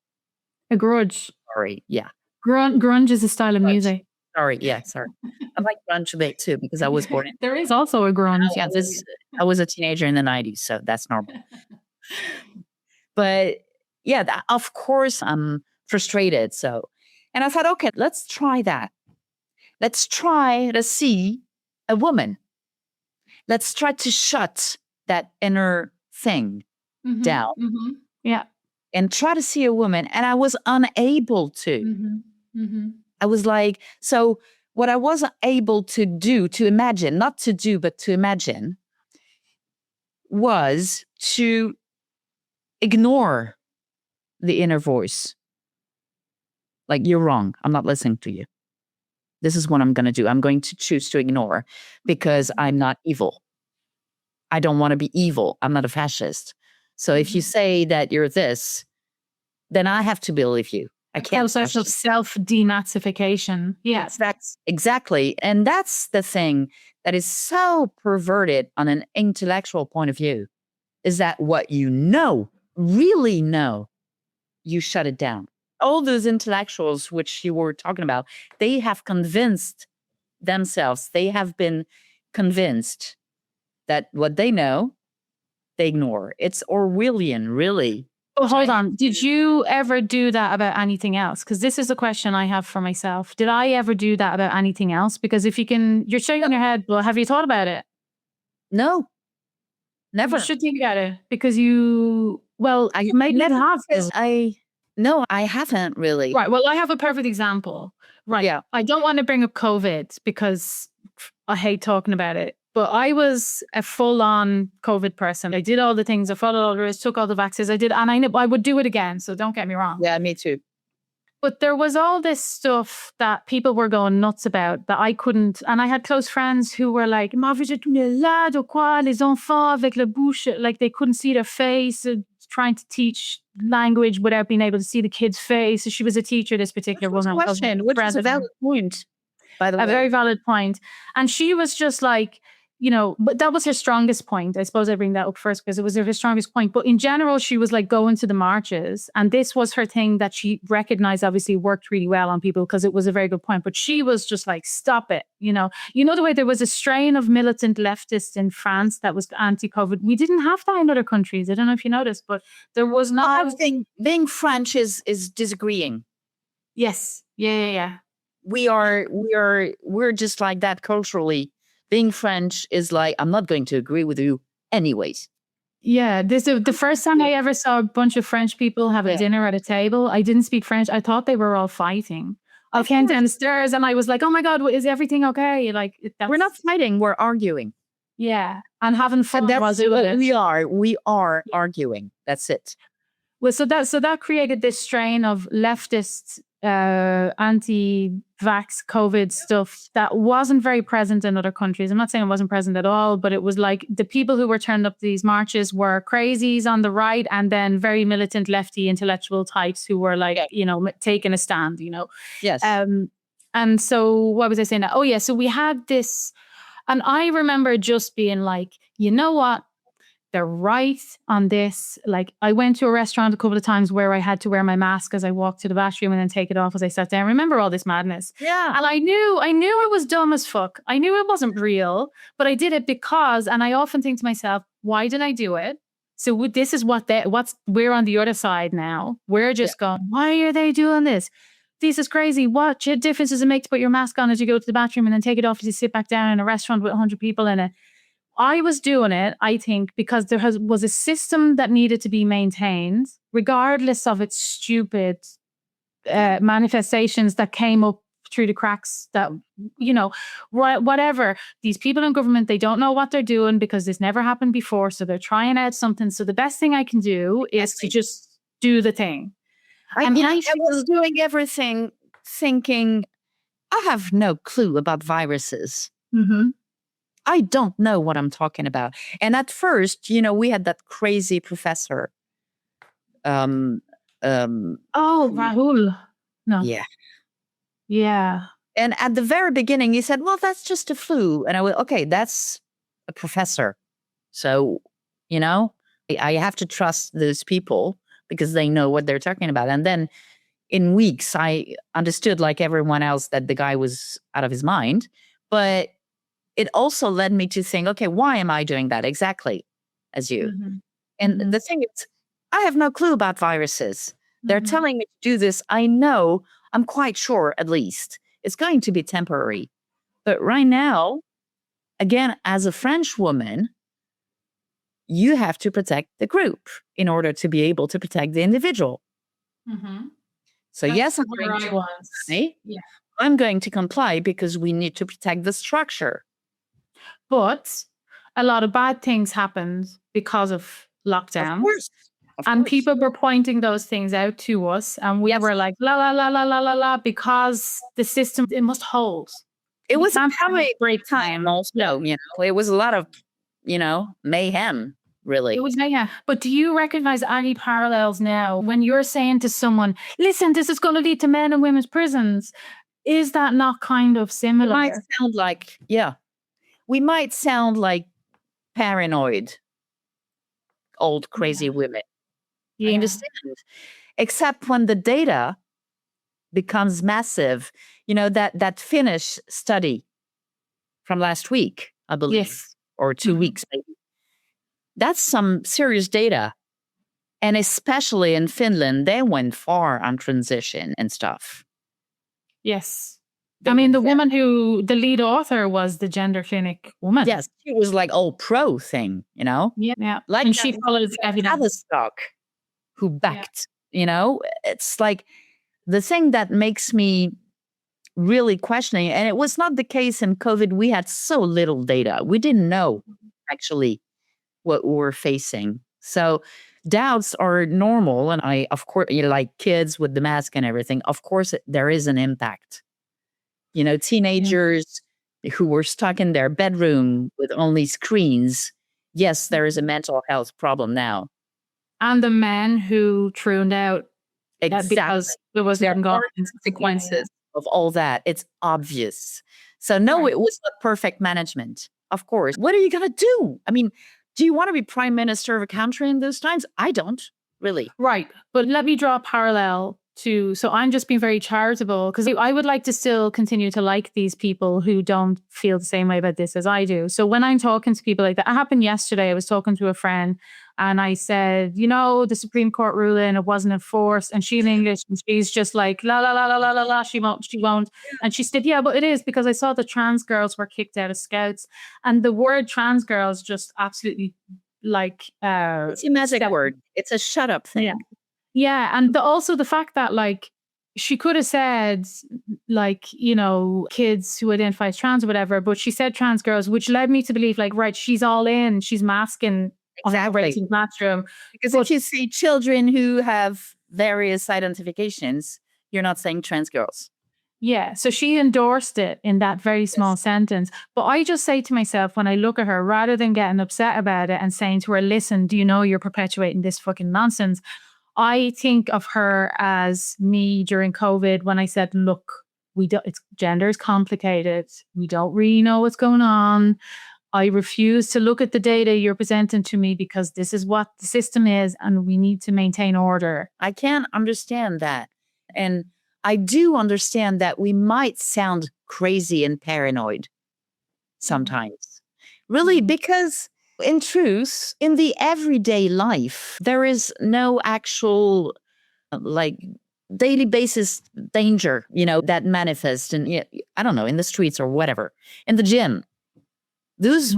A grudge? Sorry, yeah. Grunge is a style of music. Sorry, yeah, sorry. I like grunge a bit too because I was born in... There is also a grunge. Yeah, I was a teenager in the 90s, so that's normal. But yeah, of course, I'm frustrated, so... And I thought, okay, let's try that. Let's try to see a woman. Let's try to shut that inner thing down. Mm-hmm. Yeah. And try to see a woman. And I was unable to. Mm-hmm. Mm-hmm. I was so what I wasn't able to do, to imagine, not to do, but to imagine, was to ignore the inner voice. Like, you're wrong. I'm not listening to you. This is what I'm going to do. I'm going to choose to ignore because I'm not evil. I don't want to be evil. I'm not a fascist. So if you say that you're this, then I have to believe you. I can't. Process of self-denazification. Yes. That's exactly. And that's the thing that is so perverted on an intellectual point of view, is that what you know, really know, you shut it down. All those intellectuals which you were talking about, they have convinced themselves, they have been convinced that what they know, they ignore. It's Orwellian, really. Oh, hold on. Did you ever do that about anything else? Because this is a question I have for myself. Did I ever do that about anything else? Because if you can, you're shaking your head, but have you thought about it? No, never. You should think about it because I maybe never have. No, I haven't really. Right. Well, I have a perfect example. Right. Yeah. I don't want to bring up COVID because I hate talking about it. But I was a full-on COVID person. I did all the things. I followed all the rules, took all the vaccines. I did, and I would do it again. So don't get me wrong. Yeah, me too. But there was all this stuff that people were going nuts about that I couldn't. And I had close friends who were like, "Ma, vous êtes malade ou quoi? Les enfants avec la bouche," like they couldn't see their face. Trying to teach language without being able to see the kid's face. So she was a teacher, this particular woman. Question, which is a valid point, by the way. A very valid point. And she was just like, but that was her strongest point. I suppose I bring that up first because it was her strongest point. But in general, she was like going to the marches. And this was her thing that she recognized obviously worked really well on people because it was a very good point. But she was just like, stop it. The way there was a strain of militant leftists in France that was anti-COVID. We didn't have that in other countries. I don't know if you noticed, but there was not. I think being French is disagreeing. Yes. Yeah. We're just like that culturally. Being French is like, I'm not going to agree with you anyways. Yeah, the first time I ever saw a bunch of French people have a dinner at a table, I didn't speak French. I thought they were all fighting. I came down the stairs and I was like, oh my God, is everything okay? Like, we're not fighting, we're arguing. Yeah, and having fun. We are arguing. That's it. Well, so that created this strain of leftist anti-vax COVID stuff that wasn't very present in other countries. I'm not saying it wasn't present at all, but it was like the people who were turned up to these marches were crazies on the right and then very militant lefty intellectual types who were like, taking a stand, Yes. And so what was I saying? Oh, yeah. So we had this, and I remember just being like, you know what? They're right on this. Like, I went to a restaurant a couple of times where I had to wear my mask as I walked to the bathroom and then take it off as I sat down. Remember all this madness? Yeah. And I knew it was dumb as fuck. I knew it wasn't real, but I did it because, and I often think to myself, why did I do it? So this is we're on the other side now. We're just going, why are they doing this? This is crazy. What difference does it make to put your mask on as you go to the bathroom and then take it off as you sit back down in a restaurant with 100 people in it? I was doing it, I think, because there was a system that needed to be maintained, regardless of its stupid manifestations that came up through the cracks that, whatever. These people in government, they don't know what they're doing because this never happened before. So they're trying out something. So the best thing I can do is to just do the thing. I was doing everything thinking, I have no clue about viruses. Mm-hmm. I don't know what I'm talking about. And at first, we had that crazy professor. Rahul. No. Yeah. Yeah. And at the very beginning, he said, well, that's just a flu. And I went, okay, that's a professor. So, I have to trust those people because they know what they're talking about. And then in weeks, I understood, like everyone else, that the guy was out of his mind. But it also led me to think, okay, why am I doing that exactly as you? Mm-hmm. And the thing is, I have no clue about viruses. They're telling me to do this. I know, I'm quite sure at least, it's going to be temporary. But right now, again, as a French woman, you have to protect the group in order to be able to protect the individual. Mm-hmm. So yes, I'm going to comply because we need to protect the structure. But a lot of bad things happened because of lockdowns. Of course. And people were pointing those things out to us. And we were like, la, la, la, la, la, la, la, because the system, it must hold. It was can't probably a break great time also, it was a lot of, mayhem, really. It was mayhem. But do you recognize any parallels now when you're saying to someone, listen, this is going to lead to men and women's prisons? Is that not kind of similar? We might sound like paranoid, old crazy women. I understand. Except when the data becomes massive. That Finnish study from last week, I believe, or 2 weeks maybe. That's some serious data. And especially in Finland, they went far on transition and stuff. Yes. I mean, the woman the lead author was the gender clinic woman. Yes, she was like pro thing, Yeah. Like, and she follows evidence. Who backed, it's like the thing that makes me really questioning, and it was not the case in COVID. We had so little data. We didn't know actually what we were facing. So doubts are normal. And of course, like kids with the mask and everything, of course, there is an impact. Teenagers who were stuck in their bedroom with only screens. Yes, there is a mental health problem now. And the men who tuned out because there was consequences of all that. It's obvious. So no, it was not perfect management. Of course. What are you going to do? I mean, do you want to be prime minister of a country in those times? I don't really. Right. But let me draw a parallel so I'm just being very charitable because I would like to still continue to like these people who don't feel the same way about this as I do. So when I'm talking to people like that, it happened yesterday. I was talking to a friend and I said, the Supreme Court ruling, it wasn't enforced. And she's English and she's just like, la, la, la, la, la, la, la, she won't. And she said, yeah, but it is because I saw the trans girls were kicked out of Scouts. And the word trans girls just absolutely it's a magic word. It's a shut up thing. Yeah. And also the fact that she could have said kids who identify as trans or whatever, but she said trans girls, which led me to believe she's all in, she's masking exactly in the classroom. Because if you say children who have various identifications, you're not saying trans girls. Yeah. So she endorsed it in that very small sentence. But I just say to myself, when I look at her, rather than getting upset about it and saying to her, listen, do you know you're perpetuating this fucking nonsense? I think of her as me during COVID when I said, look, gender is complicated. We don't really know what's going on. I refuse to look at the data you're presenting to me because this is what the system is and we need to maintain order. I can understand that. And I do understand that we might sound crazy and paranoid sometimes. Really, because in truth, in the everyday life, there is no actual daily basis danger, that manifests in, I don't know, in the streets or whatever, in the gym. Those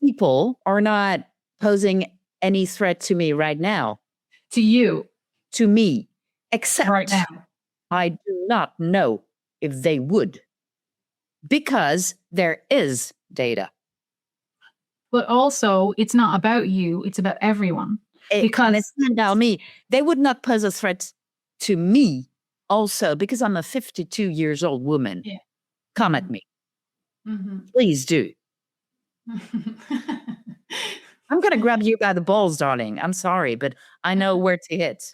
people are not posing any threat to me right now. To you. To me. Except right now. I do not know if they would. Because there is data. But also, it's not about you. It's about everyone. Because it's not about me. They would not pose a threat to me also because I'm a 52 years old woman. Yeah. Come at me. Please do. I'm going to grab you by the balls, darling. I'm sorry, but I know where to hit.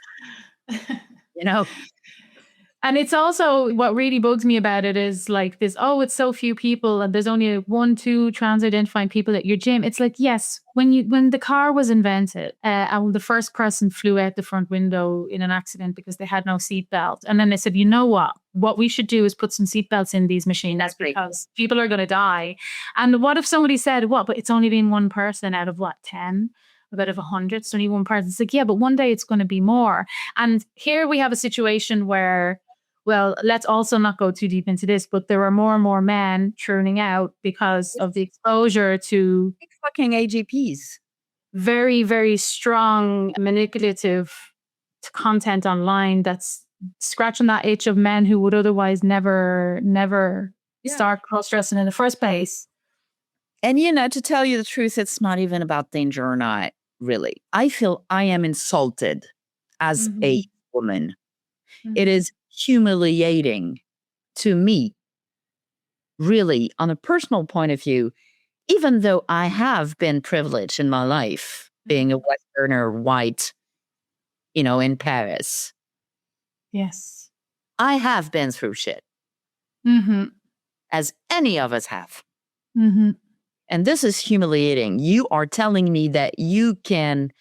And it's also what really bugs me about it is this, it's so few people and there's only 1-2 trans identifying people at your gym. It's yes, when the car was invented and the first person flew out the front window in an accident because they had no seatbelt. And then they said, you know what we should do is put some seatbelts in these machines. That's because people are going to die. And what if somebody said, but it's only been one person out of 10? Out of 100, it's only one person. It's yeah, but one day it's going to be more. And here we have a situation where, well, let's also not go too deep into this, but there are more and more men churning out because of the exposure to fucking AGPs. Very, very strong manipulative content online that's scratching that itch of men who would otherwise never start cross-dressing in the first place. And to tell you the truth, it's not even about danger or not. really. I feel I am insulted as a woman. It is humiliating to me, really, on a personal point of view, even though I have been privileged in my life, being a Westerner, white, in Paris. Yes. I have been through shit, as any of us have. And this is humiliating. You are telling me that you can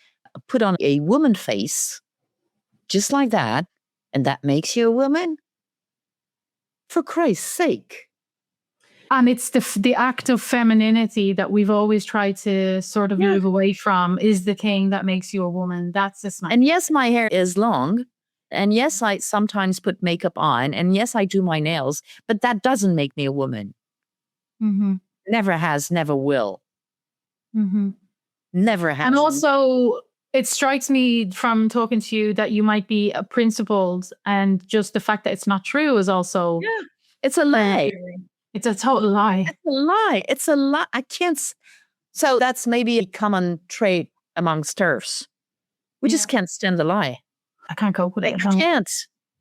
put on a woman face just like that, and that makes you a woman? For Christ's sake. And it's the act of femininity that we've always tried to sort of move away from is the thing that makes you a woman. That's the smack. And yes, my hair is long. And yes, I sometimes put makeup on. And yes, I do my nails. But that doesn't make me a woman. Never has, never will. Never has. And also, it strikes me from talking to you that you might be principled, and just the fact that it's not true is also... Yeah, it's a lie. It's a total lie. It's a lie. It's a lie. I can't. So that's maybe a common trait amongst TERFs. We just can't stand the lie. I can't cope with it.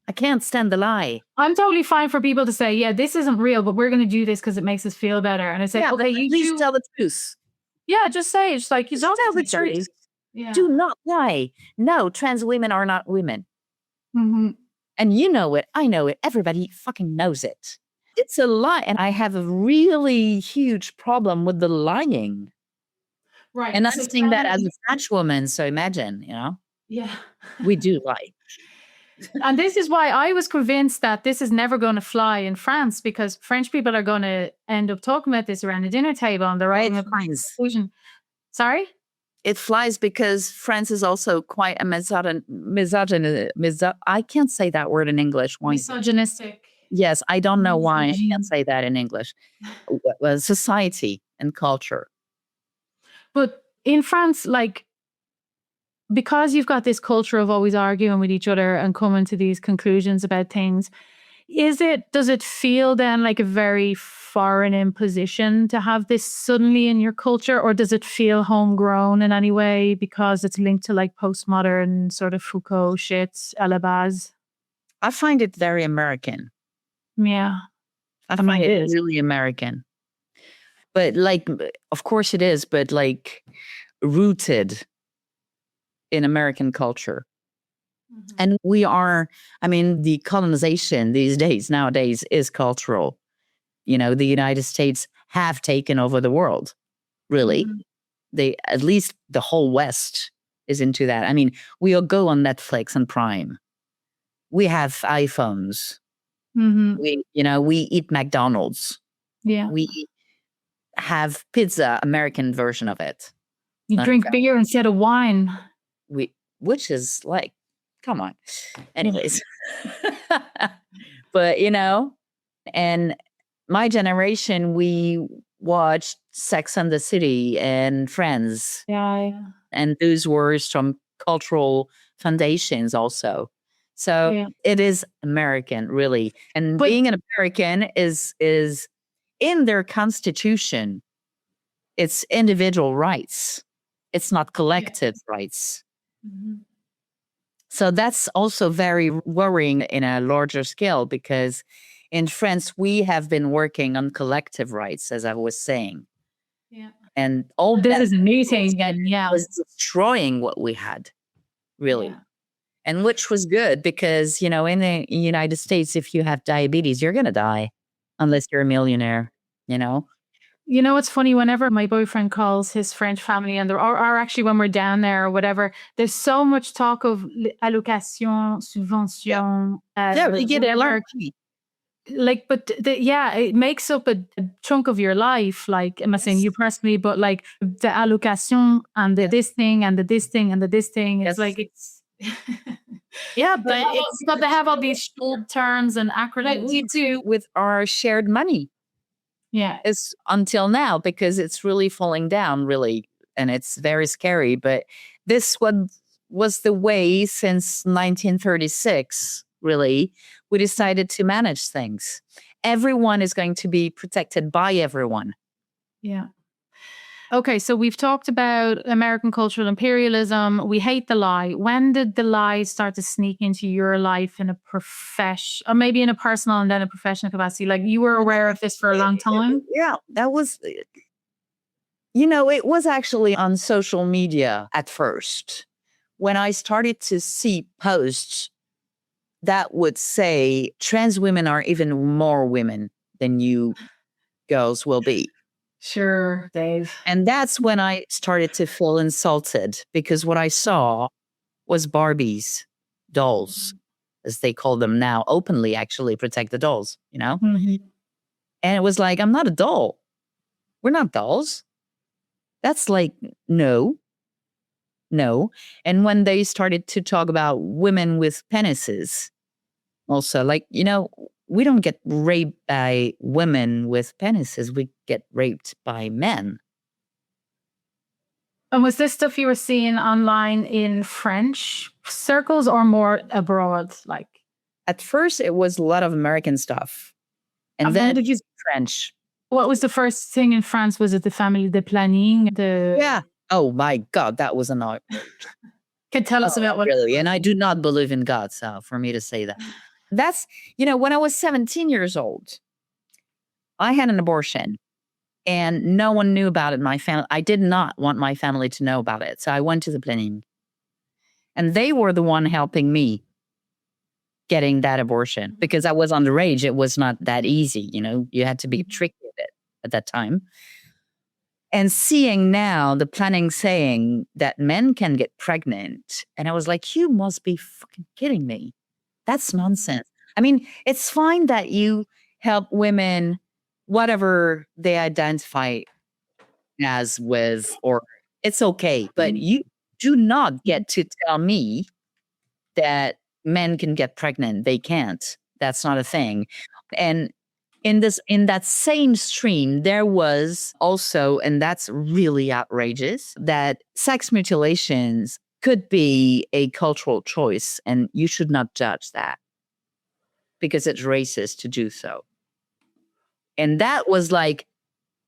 I can't stand the lie. I'm totally fine for people to say, yeah, this isn't real, but we're going to do this because it makes us feel better. And I say, okay, you please tell the truth. Yeah, just say it's like, you don't tell the truth. Do not lie. No, trans women are not women. And you know it. I know it. Everybody fucking knows it. It's a lie. And I have a really huge problem with the lying. Right. And I'm saying that as a French woman. So imagine, Yeah. We do lie. And this is why I was convinced that this is never going to fly in France, because French people are going to end up talking about this around the dinner table and they're writing a conclusion. Sorry? It flies because France is also quite a I can't say that word in English. Why? Misogynistic. Yes, I don't know why I can't say that in English. Society and culture. But in France, like, because you've got this culture of always arguing with each other and coming to these conclusions about things, does it feel then like a very foreign imposition to have this suddenly in your culture, or does it feel homegrown in any way because it's linked to like postmodern sort of Foucault shit à la base? I find it very American. Yeah. I find it really American. But like, of course it is, but like rooted in American culture. And we are, the colonization nowadays is cultural. The United States have taken over the world, really. At least the whole West is into that. We'll go on Netflix and Prime. We have iPhones. We eat McDonald's. Yeah. We have pizza, American version of it. You drink beer instead of wine. Which is like, come on. Anyways. But, and my generation, we watched Sex and the City and Friends. Yeah. And those were some cultural foundations also. So it is American, really. And being an American is in their constitution. It's individual rights. It's not collective rights. So that's also very worrying in a larger scale, because in France, we have been working on collective rights, as I was saying. Yeah. And all this is a new thing again, was destroying what we had, really. Yeah. And which was good because, in the United States, if you have diabetes, you're going to die unless you're a millionaire, It's funny, whenever my boyfriend calls his French family, and or actually when we're down there or whatever, there's so much talk of allocation, subvention. You get LRT. Like, but it makes up a chunk of your life. Like, I'm not saying you personally, but like the allocation and the this thing and the this thing and the this thing. It's like, it's... Yeah, but they have all these old terms and acronyms. We do with our shared money. Yeah. It's until now, because it's really falling down, really. And it's very scary. But this was the way since 1936, really. We decided to manage things. Everyone is going to be protected by everyone. Yeah. Okay, so we've talked about American cultural imperialism. We hate the lie. When did the lie start to sneak into your life in a profession, or maybe in a personal and then a professional capacity? Like you were aware of this for a long time? Yeah, that was, it was actually on social media at first. When I started to see posts that would say trans women are even more women than you girls will be. Sure, Dave. And that's when I started to feel insulted because what I saw was Barbies, dolls, as they call them now, openly actually protect the dolls, Mhm. And it was like, I'm not a doll. We're not dolls. That's like, no, no. And when they started to talk about women with penises, also, like, we don't get raped by women with penises. We get raped by men. And was this stuff you were seeing online in French circles or more abroad? Like, At first, it was a lot of American stuff. And when then did you? French. What was the first thing in France? Was it the famille de planning? Yeah. Oh my God, that was an art. Can tell us about what? Really. And I do not believe in God. So for me to say that. That's, when I was 17 years old, I had an abortion and no one knew about it in my family. I did not want my family to know about it. So I went to the planning and they were the one helping me getting that abortion because I was underage. It was not that easy. You had to be tricky with it at that time. And seeing now the planning saying that men can get pregnant. And I was like, you must be fucking kidding me. That's nonsense. I mean, it's fine that you help women, whatever they identify as with, or it's okay. But you do not get to tell me that men can get pregnant. They can't. That's not a thing. And in that same stream, there was also, and that's really outrageous, that sex mutilations could be a cultural choice, and you should not judge that because it's racist to do so. And that was like,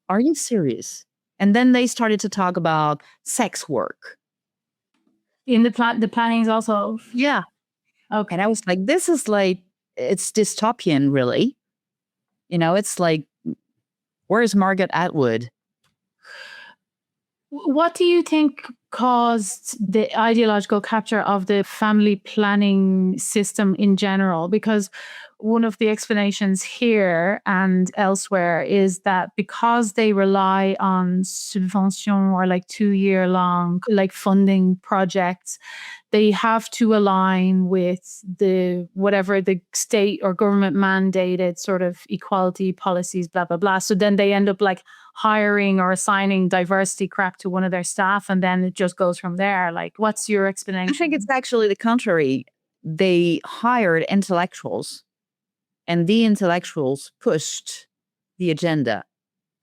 are you serious? And then they started to talk about sex work. In the plannings also? Yeah. Okay. And I was like, this is like, it's dystopian, really. It's like, where's Margaret Atwood? What do you think caused the ideological capture of the family planning system in general? Because one of the explanations here and elsewhere is that because they rely on subvention or like 2-year long like funding projects, they have to align with the whatever the state or government mandated sort of equality policies, blah, blah, blah. So then they end up like hiring or assigning diversity crap to one of their staff, and then it just goes from there. Like, what's your explanation? I think it's actually the contrary. They hired intellectuals, and the intellectuals pushed the agenda.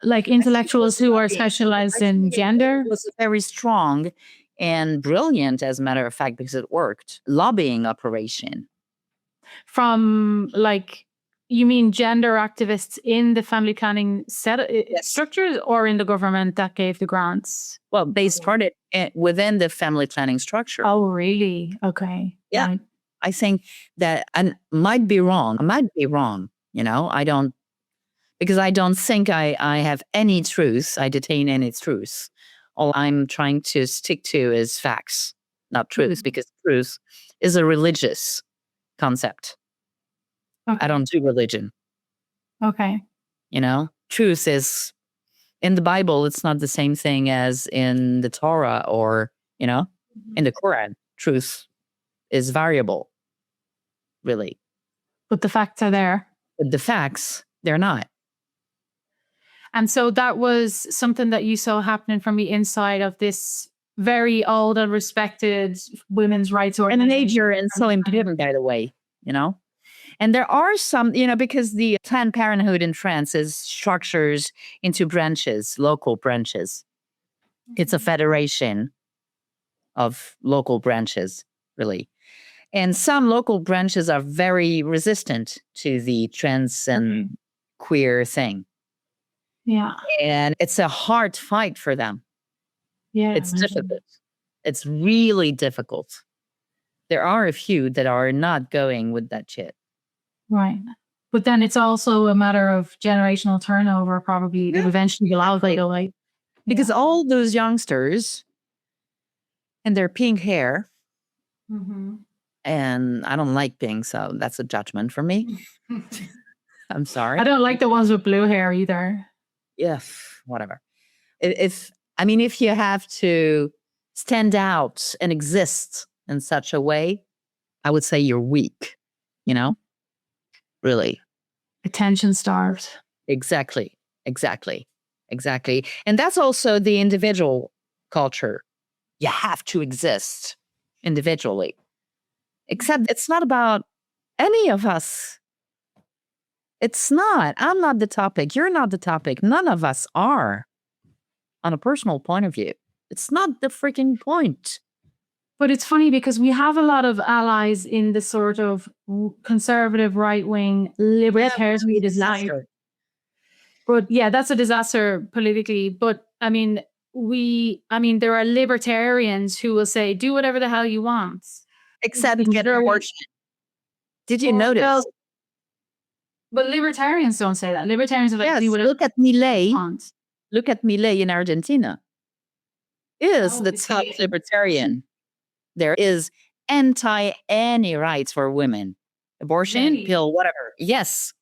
Like intellectuals who are specialized in gender? It was very strong and brilliant, as a matter of fact, because it worked. Lobbying operation. From like, you mean gender activists in the family planning structures or in the government that gave the grants? Well, they started within the family planning structure. Oh, really? Okay. Yeah. Right. I think that, and might be wrong. I might be wrong. I don't, because I don't think I have any truth. I detain any truth. All I'm trying to stick to is facts, not truth, because truth is a religious concept. Okay. I don't do religion. Okay. Truth is in the Bible. It's not the same thing as in the Torah or, in the Quran. Truth is variable, really. But the facts are there. But the facts, they're not. And so that was something that you saw happening from the inside of this very old and respected women's rights organization. And an age you're in so important, by the way, And there are some, because the Planned Parenthood in France is structures into branches, local branches. It's a federation of local branches, really. And some local branches are very resistant to the trans and queer thing. Yeah. And it's a hard fight for them. Yeah. It's difficult. It's really difficult. There are a few that are not going with that shit. Right. But then it's also a matter of generational turnover, probably. That eventually will elevate away. Because all those youngsters and their pink hair, and I don't like pink, so that's a judgment for me. I'm sorry. I don't like the ones with blue hair either. Yeah, whatever. If you have to stand out and exist in such a way, I would say you're weak, really. Attention starved. Exactly. And that's also the individual culture. You have to exist individually. Except it's not about any of us. It's not. I'm not the topic. You're not the topic. None of us are. On a personal point of view, it's not the freaking point. But it's funny because we have a lot of allies in the sort of conservative, right-wing, libertarian disaster. But yeah, that's a disaster politically. But I mean, there are libertarians who will say, do whatever the hell you want. Except get an abortion. Did you notice? Well, but libertarians don't say that. Libertarians are like, do whatever. Look at Milei. Look at Milei in Argentina. Is the top libertarian. There is anti any rights for women. Abortion, pill, whatever. Yes.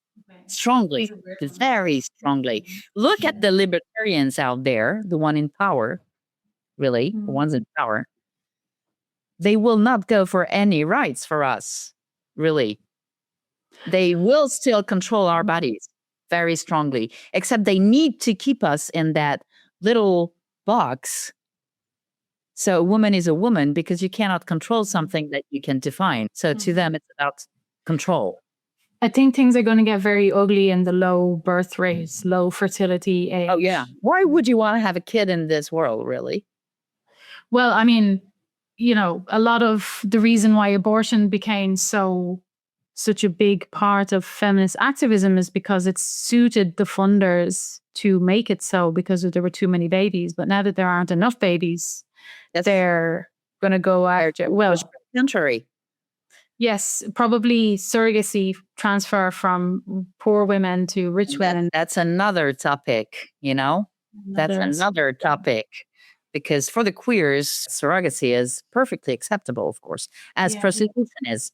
Strongly. Very strongly. Look at the libertarians out there, the one in power. Really, the ones in power. They will not go for any rights for us. Really. They will still control our bodies very strongly, except they need to keep us in that little box. So a woman is a woman because you cannot control something that you can define. So to them, it's about control. I think things are going to get very ugly in the low birth rates, low fertility age. Oh, yeah. Why would you want to have a kid in this world, really? Well, I mean, a lot of the reason why abortion became such a big part of feminist activism is because it suited the funders to make it so, because there were too many babies. But now that there aren't enough babies, they're going to go after, country. Yes, probably surrogacy transfer from poor women to rich women. That's another topic, That's another topic. Because for the queers, surrogacy is perfectly acceptable, of course, as prostitution is.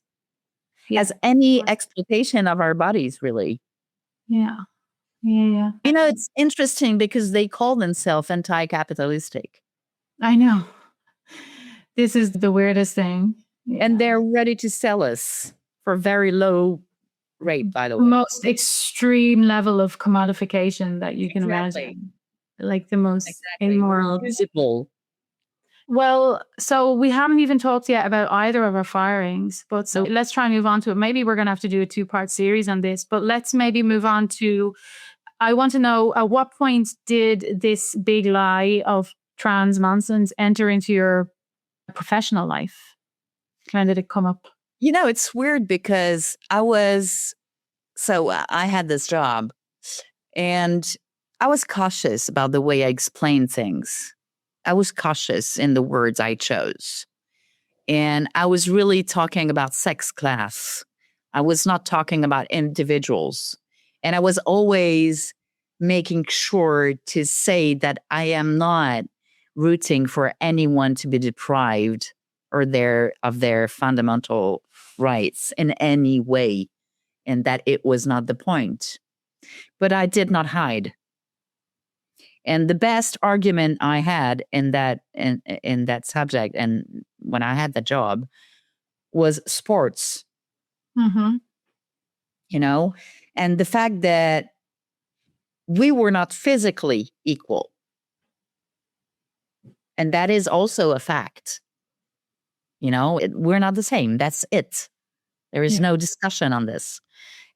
As any exploitation of our bodies, really. Yeah. It's interesting because they call themselves anti-capitalistic. I know. This is the weirdest thing. And they're ready to sell us for very low rate, by the way. The most extreme level of commodification that you can imagine. Like the most immoral. Visible. Well, so we haven't even talked yet about either of our firings, but so let's try and move on to it. Maybe we're going to have to do a 2-part series on this, but let's maybe move on to, I want to know, at what point did this big lie of trans nonsense enter into your professional life? When did it come up? It's weird because I had this job and I was cautious about the way I explained things. I was cautious in the words I chose. And I was really talking about sex class. I was not talking about individuals. And I was always making sure to say that I am not rooting for anyone to be deprived of their fundamental rights in any way, and that it was not the point. But I did not hide. And the best argument I had in that subject, and when I had the job, was sports. And the fact that we were not physically equal. And that is also a fact. We're not the same. That's it. There is no discussion on this.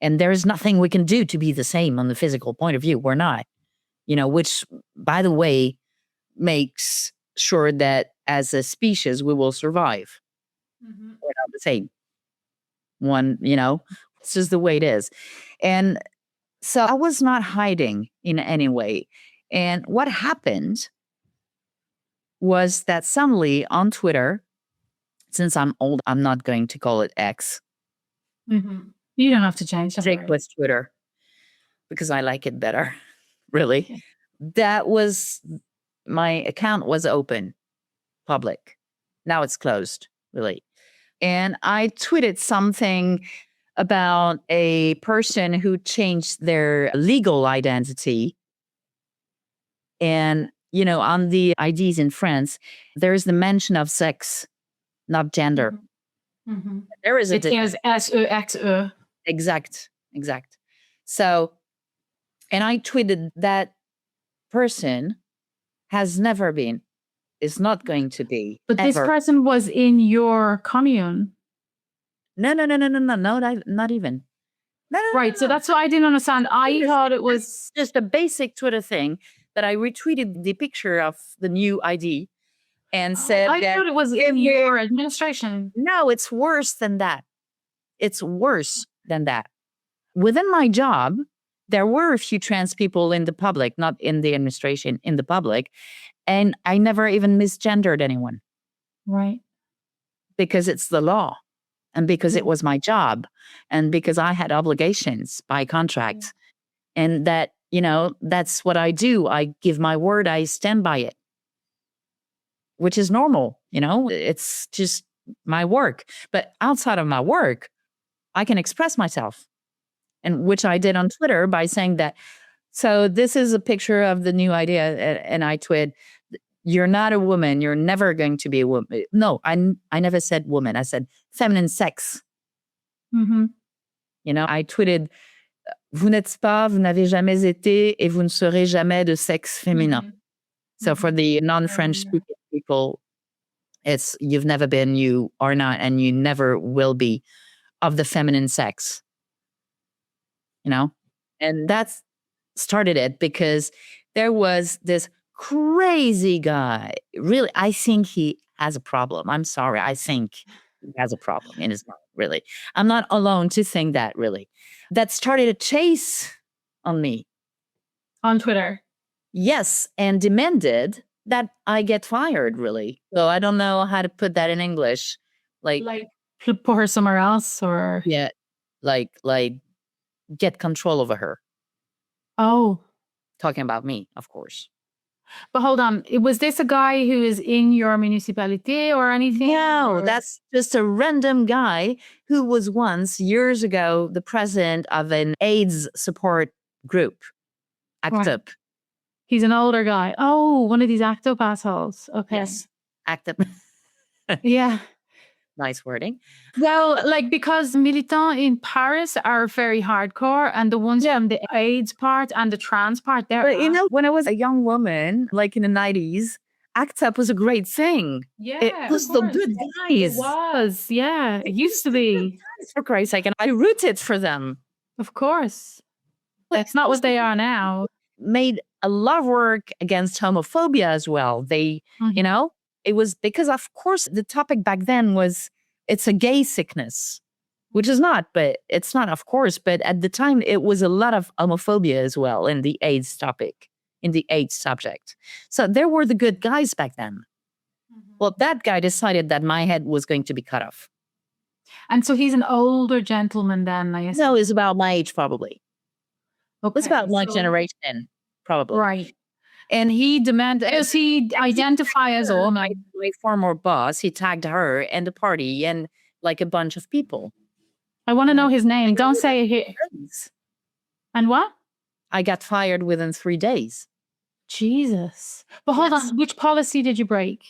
And there is nothing we can do to be the same on the physical point of view. We're not. Which, by the way, makes sure that as a species, we will survive. We're not the same. It's just the way it is. And So I was not hiding in any way. And what happened was that suddenly on Twitter, since I'm old, I'm not going to call it X. Mm-hmm. You don't have to change that. Stick with Twitter because I like it better, really. Okay. That was, my account was open, public. Now it's closed, really. And I tweeted something about a person who changed their legal identity. And, on the IDs in France, there's the mention of sex, not gender. Mm-hmm. There is a It is SEXE. Exact. So, and I tweeted that person has never been, is not going to be. But this ever. person was in your commune. No, not even. No, Right. So that's what I didn't understand. I thought it was just a basic Twitter thing that I retweeted the picture of the new ID and said I that thought it was in your administration. no, it's worse than that. It's worse than that. Within my job, there were a few trans people in the public, not in the administration, in the public. And I never even misgendered anyone. Right. Because it's the law. And because it was my job. And because I had obligations by contract. And that, that's what I do. I give my word, I stand by it. Which is normal, it's just my work. But outside of my work, I can express myself. And which I did on Twitter by saying that, so this is a picture of the new idea. And I tweeted, you're not a woman. You're never going to be a woman. No, I never said woman. I said feminine sex. Mm-hmm. I tweeted, vous n'êtes pas, vous n'avez jamais été, et vous ne serez jamais de sexe féminin. Mm-hmm. So for the non-French speaking people, it's you've never been, you are not, and you never will be of the feminine sex. And that's started it because there was this crazy guy. Really, I think he has a problem. I'm sorry. I think he has a problem in his mind, really. I'm not alone to think that, really. That started a chase on me. On Twitter? Yes, and demanded that I get fired, really. So I don't know how to put that in English. Like put her somewhere else or? Yeah, like get control over her. Oh. Talking about me, of course. But hold on, was this a guy who is in your municipality or anything? No, that's just a random guy who was once, years ago, the president of an AIDS support group, ACT UP. He's an older guy. Oh, one of these ACT UP assholes. Okay. Yes, ACT UP. Yeah. Nice wording. Well, because militants in Paris are very hardcore, and the ones from the AIDS part and the trans part, But when I was a young woman, in the 90s, ACT UP was a great thing. Yeah, it was the good guys. It was, yeah. It used to be. For Christ's sake, and I rooted for them. Of course. That's not what they are now. Made a lot of work against homophobia as well. They, it was because, of course, the topic back then was it's a gay sickness, which is not, but it's not, of course. But at the time, it was a lot of homophobia as well in the AIDS topic, in the AIDS subject. So there were the good guys back then. Mm-hmm. Well, that guy decided that my head was going to be cut off. And so he's an older gentleman then, I assume? No, he's about my age, probably. Okay, it's about my generation, probably. Right. And he demanded, does he identify as a woman? My former boss, he tagged her and the party and a bunch of people. I want to know his name. Don't say it here. And what? I got fired within 3 days. Jesus. But hold on, which policy did you break?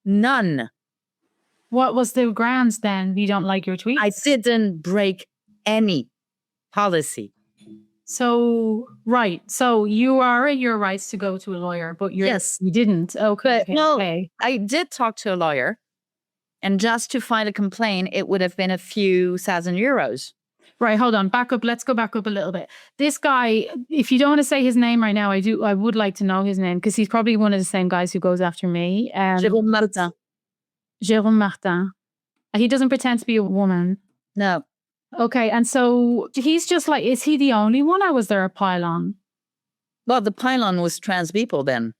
None. What was the grounds then? You don't like your tweets? I didn't break any policy. So, right. So you are at your rights to go to a lawyer, but you didn't. Okay. But no, I did talk to a lawyer, and just to file a complaint, it would have been a few €1,000. Right. Hold on. Back up. Let's go back up a little bit. This guy, if you don't want to say his name right now, I would like to know his name because he's probably one of the same guys who goes after me. Jérôme Martin. Jérôme Martin. He doesn't pretend to be a woman. No. Okay. And so he's just like, is he the only one, or was there a pylon? Well, the pylon was trans people then,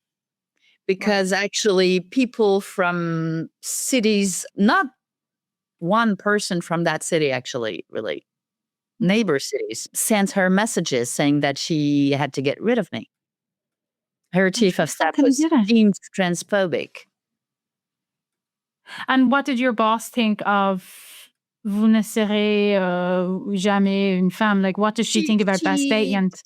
because actually people from cities, not one person from that city, actually, really, neighbor cities, sent her messages saying that she had to get rid of me. Her chief of staff was deemed transphobic. And what did your boss think of "Vous ne serez jamais une femme"? Like, what does she think about that statement?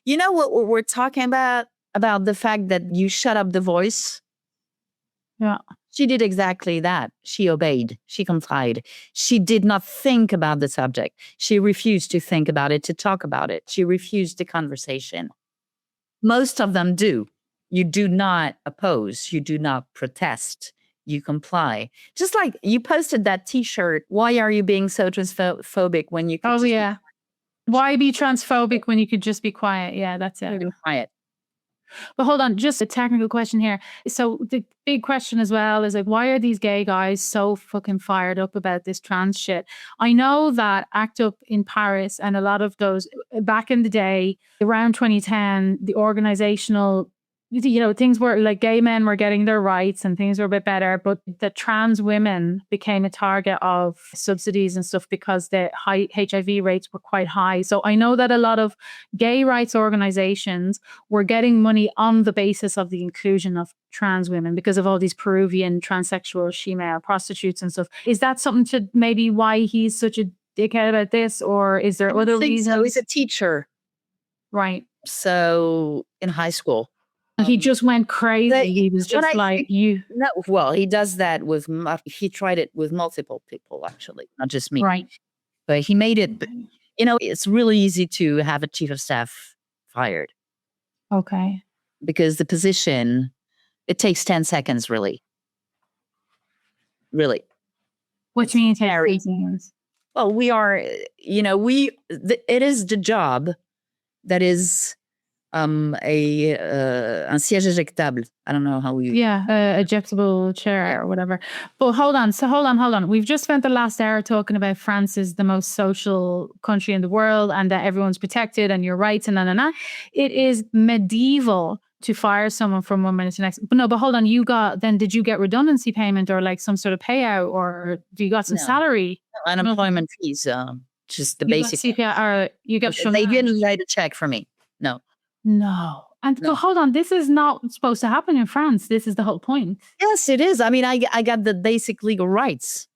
You know what we're talking about the fact that you shut up the voice? Yeah. She did exactly that. She obeyed. She complied. She did not think about the subject. She refused to think about it, to talk about it. She refused the conversation. Most of them do. You do not oppose. You do not protest. You comply. Just like you posted that T-shirt. Why are you being so transphobic when you could Oh, yeah. Why be transphobic when you could just be quiet? Yeah, that's it. be quiet. But hold on, just a technical question here. So the big question as well is like, why are these gay guys so fucking fired up about this trans shit? I know that ACT UP in Paris and a lot of those back in the day, around 2010, the organizational, things were like gay men were getting their rights and things were a bit better, but the trans women became a target of subsidies and stuff because the high HIV rates were quite high. So I know that a lot of gay rights organizations were getting money on the basis of the inclusion of trans women because of all these Peruvian transsexual female prostitutes and stuff. Is that something to maybe why he's such a dickhead about this, or is there other reasons? So he's a teacher. Right. So in high school. He just went crazy. He was just like, you. No, well, he does that with, he tried it with multiple people, actually, not just me. Right. But he made it, it's really easy to have a chief of staff fired. Okay. Because the position, it takes 10 seconds, really. Really. What do you mean 10 seconds? Well, we are, it is the job that is un siège éjectable. I don't know how we... Yeah, ejectable chair or whatever. But hold on. We've just spent the last hour talking about France is the most social country in the world and that everyone's protected and your rights and na. It is medieval to fire someone from one minute to the next. But hold on. Did you get redundancy payment or like some sort of payout, or do you got some salary? Unemployment fees, just the basic. CPI, or you got they didn't write a check for me. No. But hold on, this is not supposed to happen in France. This is the whole point. Yes, it is. I mean, I got the basic legal rights.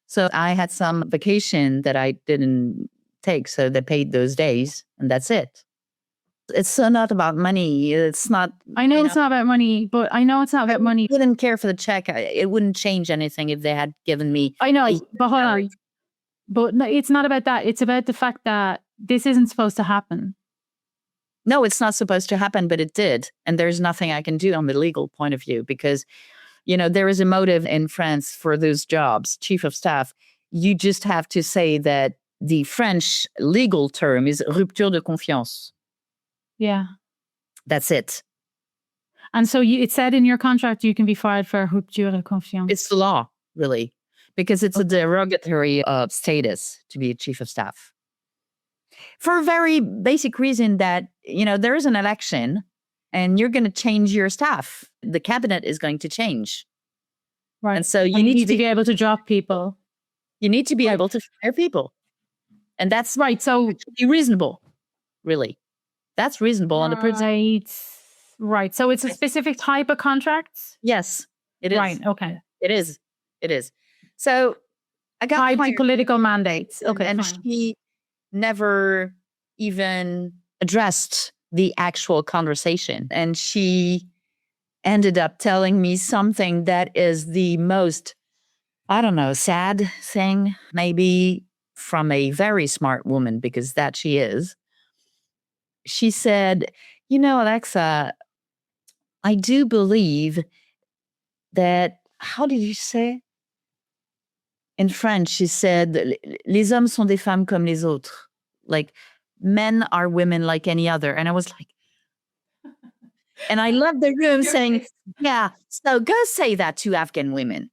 So I had some vacation that I didn't take. So they paid those days and that's it. It's not about money. It's not. I know it's not about money, but I know it's not about money. I didn't care for the check. It wouldn't change anything if they had given me. I know, but hold on. But no, it's not about that. It's about the fact that this isn't supposed to happen. No, it's not supposed to happen, but it did. And there's nothing I can do on the legal point of view because, there is a motive in France for those jobs, chief of staff. You just have to say that the French legal term is rupture de confiance. Yeah. That's it. And so it said in your contract you can be fired for rupture de confiance. It's the law, really, because it's a derogatory status to be a chief of staff. For a very basic reason that, there is an election and you're going to change your staff. The cabinet is going to change. Right. And so you need to be able to drop people. You need to be able to fire people. And that's right. So reasonable, really. That's reasonable on the principle. Right. So it's a specific type of contract? Yes, it is. Right. Okay. It is. So I got tied to political mandates. Okay. And she never even addressed the actual conversation. And she ended up telling me something that is the most, sad thing, maybe from a very smart woman, because that she is. She said, Alexa, I do believe that, how did you say? In French, she said, les hommes sont des femmes comme les autres. Like, men are women like any other. And I was like, and I left the room saying, yeah, so go say that to Afghan women.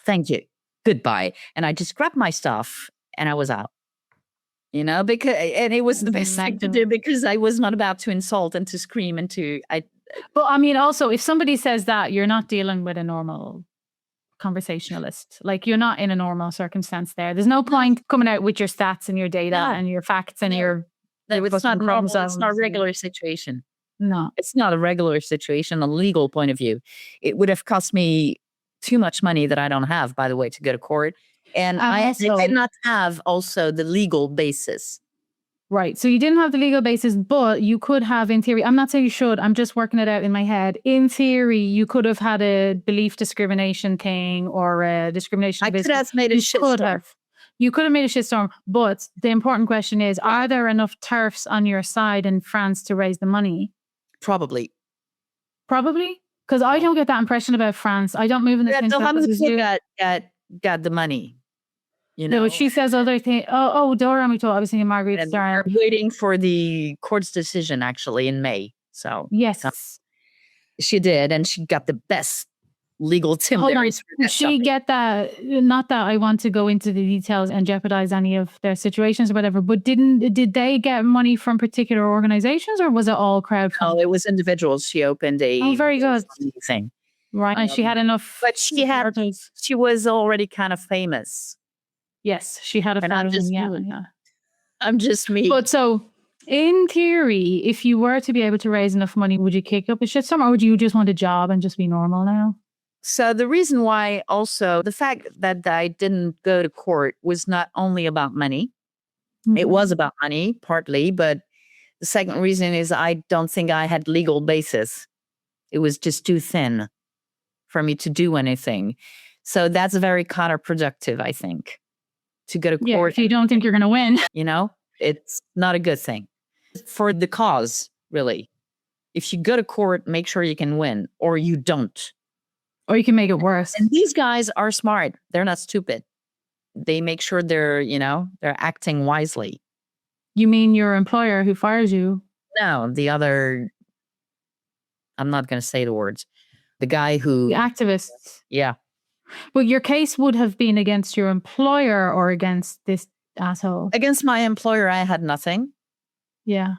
Thank you. goodbye. And I just grabbed my stuff and I was out. And it was the best thing to do because I was not about to insult and to scream and But I mean, also, if somebody says that, you're not dealing with a normal conversationalist. Like, you're not in a normal circumstance there. There's no point coming out with your stats and your data and your facts and your... It's not normal. It's not a regular situation. No. It's not a regular situation, a legal point of view. It would have cost me too much money that I don't have, by the way, to go to court. And I did not have also the legal basis. Right. So you didn't have the legal basis, but you could have, in theory, I'm not saying you should, I'm just working it out in my head. In theory, you could have had a belief discrimination thing or a discrimination. I could have made a shitstorm. You could have made a shitstorm. But the important question is, are there enough TERFs on your side in France to raise the money? Probably? Because I don't get that impression about France. I don't move in the same circles. Got the money. No, she says other things. Dora Michaux. I was thinking Marguerite Starr. Waiting for the court's decision actually in May. So yes, she did, and she got the best legal team. Did she get that? Not that I want to go into the details and jeopardize any of their situations or whatever. But did they get money from particular organizations, or was it all crowdfunding? Oh, it was individuals. She opened a very good thing. Right, and she had enough. But she was already kind of famous. Yes, she had a following. I'm just me. But so, in theory, if you were to be able to raise enough money, would you kick up a shitstorm, or would you just want a job and just be normal now? So the reason why also, the fact that I didn't go to court was not only about money. Mm-hmm. It was about money, partly, but the second reason is I don't think I had legal basis. It was just too thin for me to do anything. So that's very counterproductive, I think, to go to court. If you don't think you're going to win. It's not a good thing for the cause, really. If you go to court, make sure you can win, or you don't. Or you can make it worse. And these guys are smart. They're not stupid. They make sure they're acting wisely. You mean your employer who fires you? No, the other, I'm not going to say the words. The guy who... The activists. Yeah. Well, your case would have been against your employer or against this asshole? Against my employer, I had nothing. Yeah.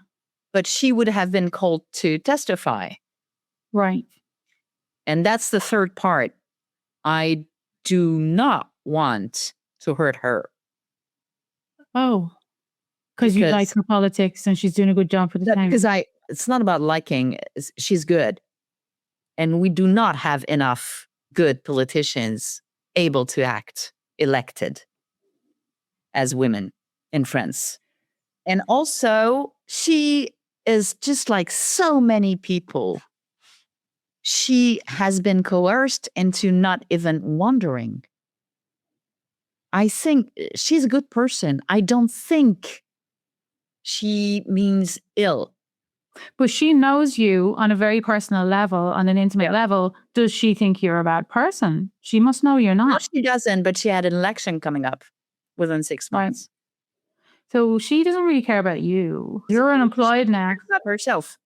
But she would have been called to testify. Right. And that's the third part. I do not want to hurt her. Oh. Because you like her politics and she's doing a good job for the time. Because it's not about liking. She's good. And we do not have enough good politicians able to act elected as women in France. And also, she is just like so many people. She has been coerced into not even wondering. I think she's a good person. I don't think she means ill. But she knows you on a very personal level, on an intimate level. Does she think you're a bad person? She must know you're not. No, she doesn't, but she had an election coming up within 6 months. Right. So she doesn't really care about you. You're unemployed now. About herself.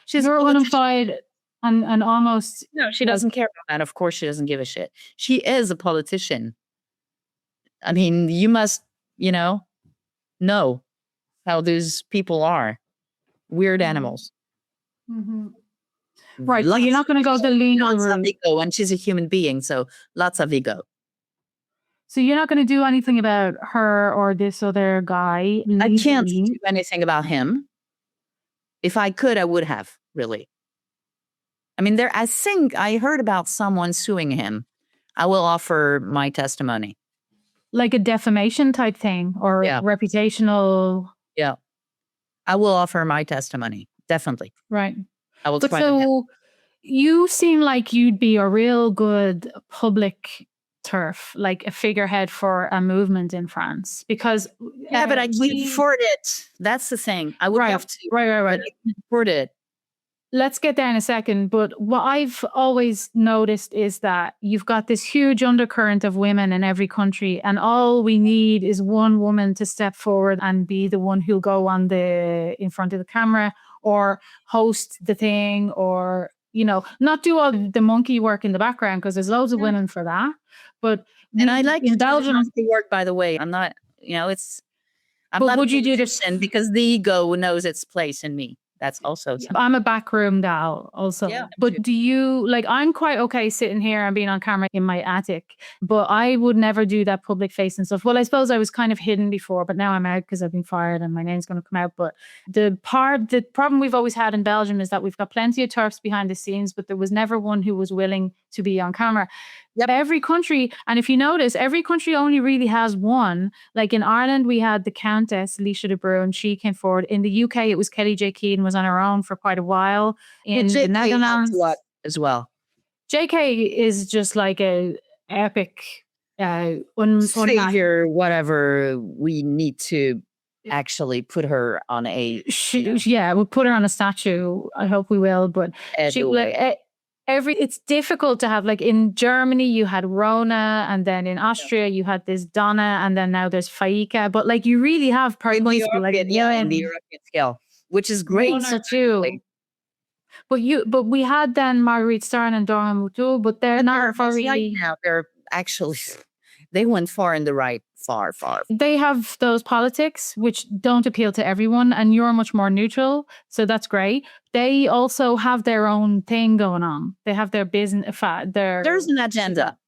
You're unemployed and almost... No, she doesn't care about that. Of course she doesn't give a shit. She is a politician. I mean, you must, know how these people are. Weird animals. Mm-hmm. Right. So you're not going to go the legal route. Ego, and she's a human being, so lots of ego. So you're not going to do anything about her or this other guy? I can't do anything about him. If I could, I would have, really. I mean, I think I heard about someone suing him. I will offer my testimony. Like a defamation type thing or reputational... Yeah. I will offer my testimony. Definitely. Right. I will try. So you seem like you'd be a real good public TERF, like a figurehead for a movement in France. Because but I can't afford it. That's the thing. I would have to. Right. I can't afford it. Let's get there in a second. But what I've always noticed is that you've got this huge undercurrent of women in every country. And all we need is one woman to step forward and be the one who'll go in front of the camera or host the thing or, not do all the monkey work in the background because there's loads of women for that. But And I like in to do the Belgium. nasty work, by the way. I'm not, I'm But not would a you do this? politician because the ego knows its place in me. That's also something. I'm a backroom gal also. Yeah, me But too. do you like, I'm quite okay sitting here and being on camera in my attic, but I would never do that public facing stuff. Well, I suppose I was kind of hidden before, but now I'm out because I've been fired and my name's going to come out. But the problem we've always had in Belgium is that we've got plenty of TERFs behind the scenes, but there was never one who was willing to be on camera. Yep. Every country, and if you notice, every country only really has one. Like in Ireland, we had the Countess Alicia de Bruin. She came forward. In the UK, it was Kelly J. Keane was on her own for quite a while. In the Netherlands, as well. JK is just like a epic savior, whatever. We need to actually put her on a. Yeah, we'll put her on a statue. I hope we will. But it's difficult to have, like in Germany you had Rona, and then in Austria you had this Donna, and then now there's Faika. But like you really have in the European scale, which is great. Too. But we had then Marguerite Stern and Dora Mutu, but they're not very. Right now, they're actually they went far in the right, far. They have those politics which don't appeal to everyone, and you're much more neutral, so that's great. They also have their own thing going on. They have their business. There's an agenda.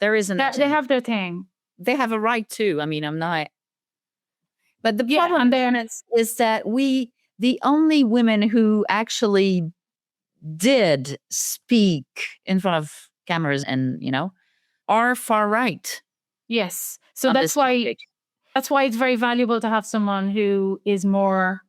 There is an agenda. They have their thing. They have a right to. I mean, I'm not. But the problem is that the only women who actually did speak in front of cameras and, are far right. Yes. So that's why it's very valuable to have someone who is more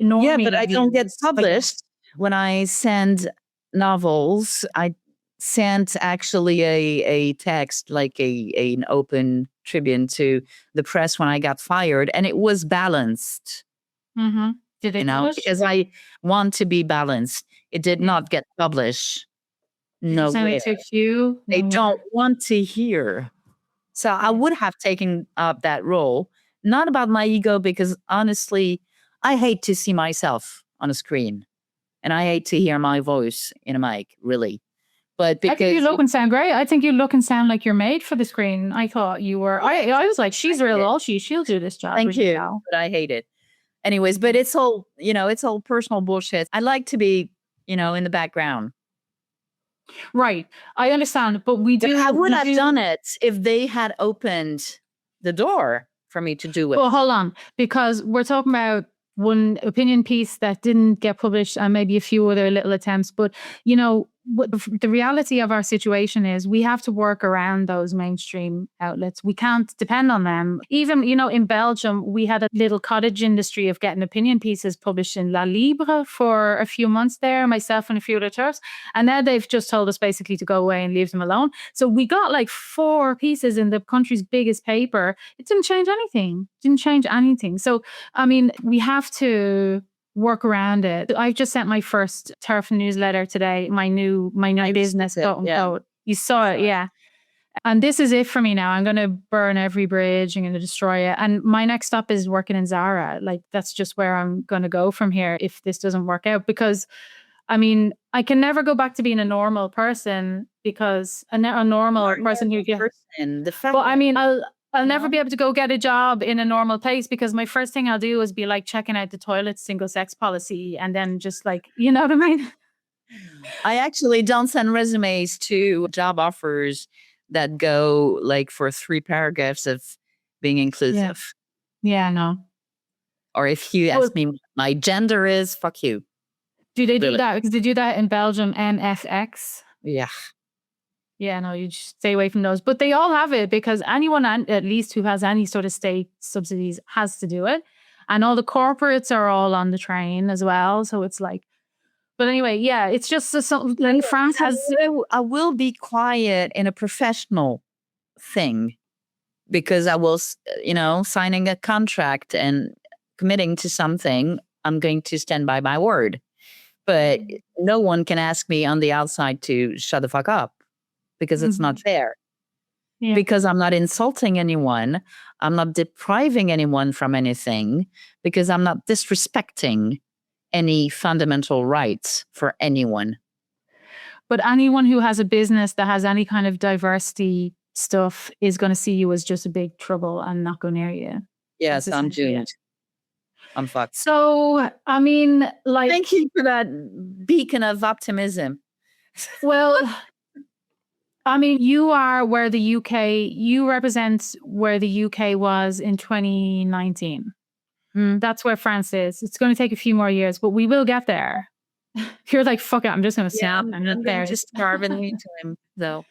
normie. Yeah, but I don't get published when I send novels. I sent actually a text, like an open tribune to the press when I got fired, and it was balanced. Mm-hmm. Did they publish? Because I want to be balanced. It did not get published. No way. They don't want to hear. So I would have taken up that role, not about my ego, because honestly, I hate to see myself on a screen, and I hate to hear my voice in a mic, really. But because I think you look and sound great. I think you look and sound like you're made for the screen. I thought you were. I was like, she's real all she'll do this job. Thank you. But I hate it. Anyways, but it's all, it's all personal bullshit. I like to be, in the background. Right. I understand. But I would have done it if they had opened the door for me to do it. Well, hold on. Because we're talking about one opinion piece that didn't get published and maybe a few other little attempts. But, the reality of our situation is we have to work around those mainstream outlets. We can't depend on them. Even, in Belgium, we had a little cottage industry of getting opinion pieces published in La Libre for a few months there, myself and a few other TERFs. And now they've just told us basically to go away and leave them alone. So we got like 4 pieces in the country's biggest paper. It didn't change anything. So, I mean, we have to work around it. I've just sent my first TERF newsletter today, my new business. You saw it, yeah. And this is it for me now. I'm going to burn every bridge. I'm going to destroy it. And my next stop is working in Zara. Like, that's just where I'm going to go from here if this doesn't work out. Because, I mean, I can never go back to being a normal person, because a normal person who gets... Well, I mean, I'll never be able to go get a job in a normal place, because my first thing I'll do is be like checking out the toilet single sex policy, and then just like, you know what I mean? I actually don't send resumes to job offers that go like for 3 paragraphs of being inclusive. Yeah, no. Or if you ask me what my gender is, fuck you. Do they do that? Because they do that in Belgium, NFX. Yeah. Yeah, no, you just stay away from those. But they all have it, because anyone at least who has any sort of state subsidies has to do it. And all the corporates are all on the train as well. So it's like, but anyway, yeah, it's just like France has... I will be quiet in a professional thing, because I will, signing a contract and committing to something, I'm going to stand by my word. But no one can ask me on the outside to shut the fuck up, because it's not fair. Yeah. Because I'm not insulting anyone. I'm not depriving anyone from anything, because I'm not disrespecting any fundamental rights for anyone. But anyone who has a business that has any kind of diversity stuff is going to see you as just a big trouble and not go near you. Yes, That's I'm essentially it. doomed. I'm fucked. So, I mean, like, Thank you for that beacon of optimism. well, I mean, you are where the UK, you represent where the UK was in 2019. That's where France is. It's going to take a few more years, but we will get there. You're like, fuck it, I'm just going to snap and get there. Just starve in the meantime, though.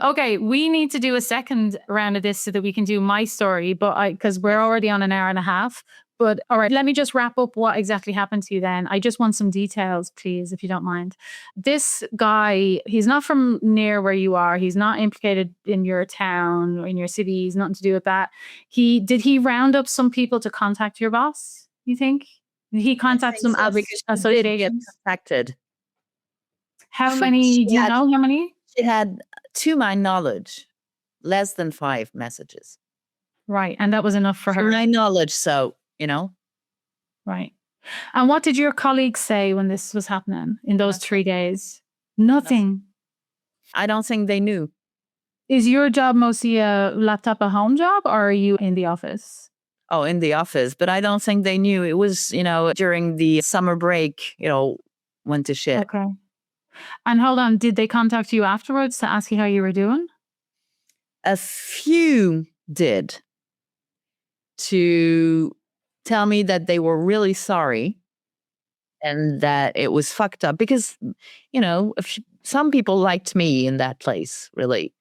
Okay, we need to do a second round of this so that we can do my story, but because we're already on an hour and a half. But all right, let me just wrap up what exactly happened to you then. I just want some details, please, if you don't mind. This guy, he's not from near where you are. He's not implicated in your town or in your city. He's nothing to do with that. Did he round up some people to contact your boss, you think? Did he contact some associations? Contacted. How many? Do you know how many? She had, to my knowledge, less than 5 messages. Right. And that was enough for her. To my knowledge, so, you know. Right. And what did your colleagues say when this was happening in those 3 days? Nothing. I don't think they knew. Is your job mostly a laptop at home job, or are you in the office? Oh, in the office. But I don't think they knew. It was, during the summer break, went to shit. Okay. And hold on, did they contact you afterwards to ask you how you were doing? A few did, to tell me that they were really sorry and that it was fucked up because, some people liked me in that place, really.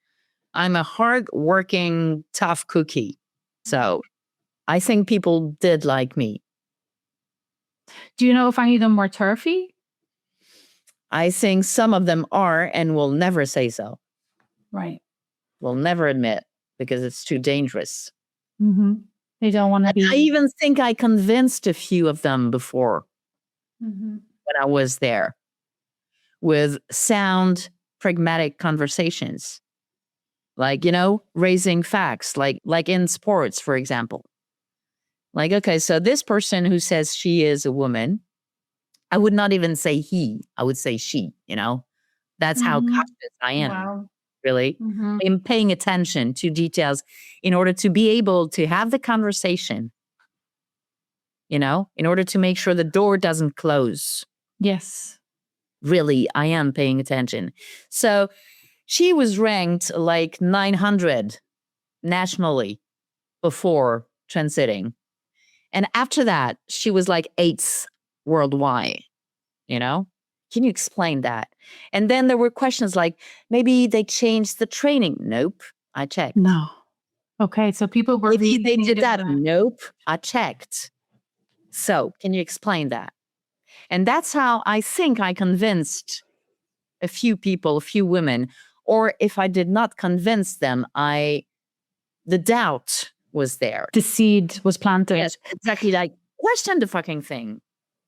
I'm a hard-working, tough cookie. So I think people did like me. Do you know if any of them were TERFy? I think some of them are and will never say so. Right. Will never admit because it's too dangerous. Mm-hmm. They don't want to be. I even think I convinced a few of them before when I was there with sound, pragmatic conversations. Like, raising facts, like in sports, for example. Like, okay, so this person who says she is a woman, I would not even say he, I would say she, That's how cautious I am. Wow. Really. I'm paying attention to details in order to be able to have the conversation, in order to make sure the door doesn't close. Yes. Really, I am paying attention. So she was ranked like 900 nationally before transiting. And after that, she was like 8th worldwide, Can you explain that? And then there were questions like, maybe they changed the training. Nope, I checked. No. Okay, so people were... Maybe they did that. Nope, I checked. So can you explain that? And that's how I think I convinced a few people, a few women, or if I did not convince them, the doubt was there. The seed was planted. Yes, exactly. Like, question the fucking thing.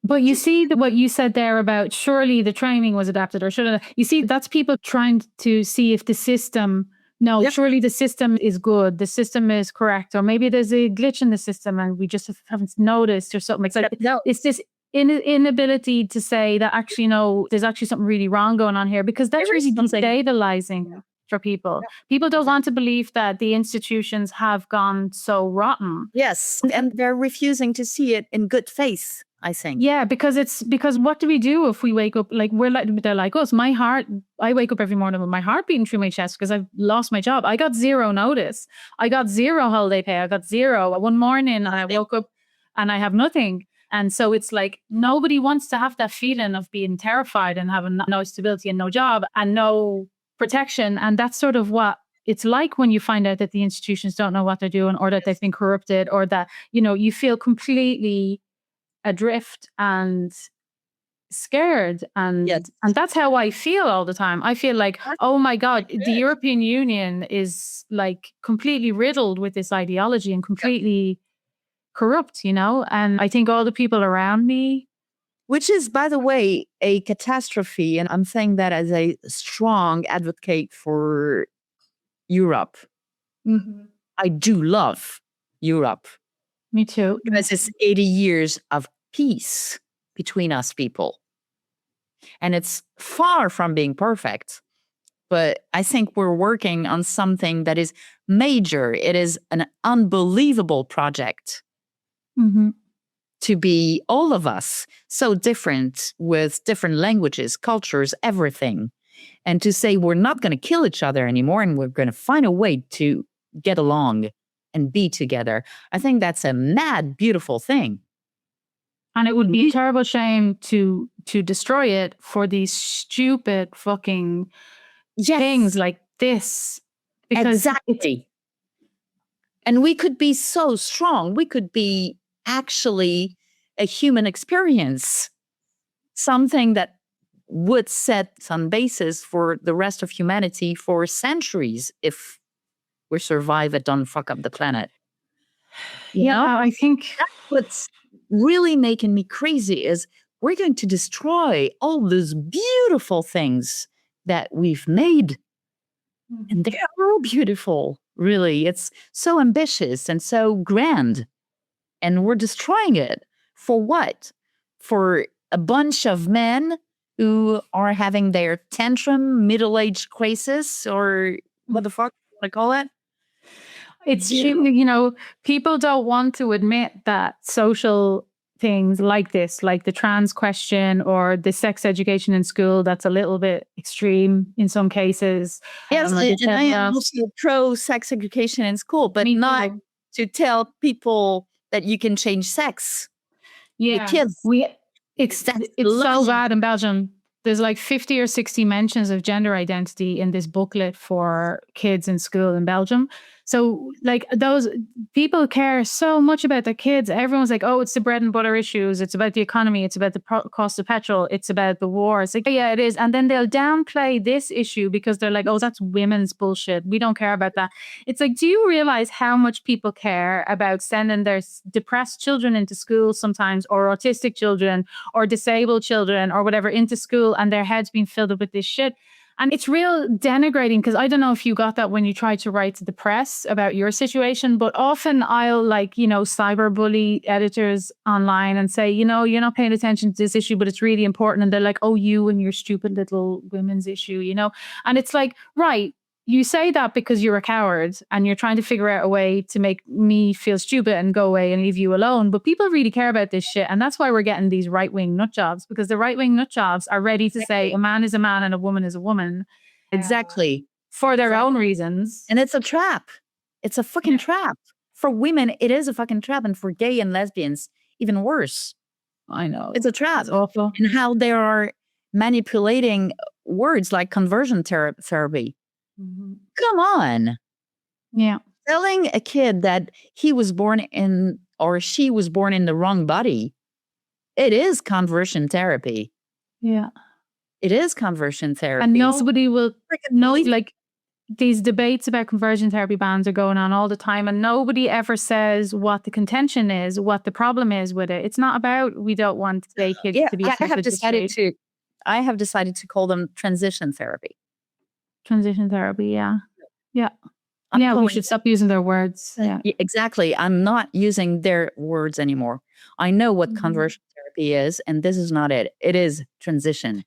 But you see what you said there about surely the training was adapted or should have. You see, that's people trying to see if the system, surely the system is good, the system is correct, or maybe there's a glitch in the system and we just haven't noticed or something. It's like, no, it's this inability to say that actually, no, there's actually something really wrong going on here, because that's really destabilizing for people. Yeah. People don't want to believe that the institutions have gone so rotten. Yes, and they're refusing to see it in good faith, I think. Yeah, because what do we do if we wake up like they're like us? I wake up every morning with my heart beating through my chest because I've lost my job. I got 0 notice. I got 0 holiday pay. I got 0 one morning and I woke up and I have nothing. And so it's like nobody wants to have that feeling of being terrified and having no stability and no job and no protection. And that's sort of what it's like when you find out that the institutions don't know what they're doing, or that they've been corrupted, or that, you feel completely adrift and scared. And that's how I feel all the time. I feel like, oh my God, the European Union is like completely riddled with this ideology and completely corrupt, and I think all the people around me. Which is, by the way, a catastrophe. And I'm saying that as a strong advocate for Europe. Mm-hmm. I do love Europe. Me too. Because it's 80 years of peace between us people. And it's far from being perfect. But I think we're working on something that is major. It is an unbelievable project to be all of us so different with different languages, cultures, everything. And to say we're not going to kill each other anymore and we're going to find a way to get along and be together. I think that's a mad, beautiful thing. And it would be a terrible shame to destroy it for these stupid fucking things like this. Because exactly. And we could be so strong. We could be actually a human experience, something that would set some basis for the rest of humanity for centuries if we survive and don't fuck up the planet. You know? I think that's what's really making me crazy is we're going to destroy all those beautiful things that we've made. And they are all beautiful, really. It's so ambitious and so grand. And we're destroying it. For what? For a bunch of men who are having their tantrum, middle-age crisis, or what the fuck do I call it? It's, people don't want to admit that social things like this, like the trans question or the sex education in school, that's a little bit extreme in some cases. Yes, and I am also pro-sex education in school, but not to tell people that you can change sex. Yeah, kids. It's so bad in Belgium. There's like 50 or 60 mentions of gender identity in this booklet for kids in school in Belgium. So like those people care so much about their kids. Everyone's like, oh, it's the bread and butter issues. It's about the economy. It's about the cost of petrol. It's about the war. It's like, yeah, it is. And then they'll downplay this issue because they're like, oh, that's women's bullshit. We don't care about that. It's like, do you realize how much people care about sending their depressed children into school sometimes, or autistic children or disabled children or whatever into school, and their heads being filled up with this shit? And it's real denigrating, because I don't know if you got that when you tried to write to the press about your situation, but often I'll cyberbully editors online and say, you're not paying attention to this issue, but it's really important. And they're like, oh, you and your stupid little women's issue, And it's like, right, you say that because you're a coward and you're trying to figure out a way to make me feel stupid and go away and leave you alone. But people really care about this shit. And that's why we're getting these right-wing nut jobs, because the right-wing nut jobs are ready to say a man is a man and a woman is a woman. Exactly. For their own reasons. And it's a trap. It's a fucking trap. For women, it is a fucking trap. And for gay and lesbians, even worse. I know. It's a trap. It's awful. And how they are manipulating words like conversion therapy. Mm-hmm. Come on. Yeah. Telling a kid that he was born in or she was born in the wrong body, it is conversion therapy. Yeah. It is conversion therapy. And nobody will know, like, these debates about conversion therapy bans are going on all the time, and nobody ever says what the contention is, what the problem is with it. It's not about we don't want gay kids to be. I have decided to call them transition therapy. Transition therapy, yeah. We should stop using their words. Yeah, exactly. I'm not using their words anymore. I know what conversion therapy is, and this is not it. It is transition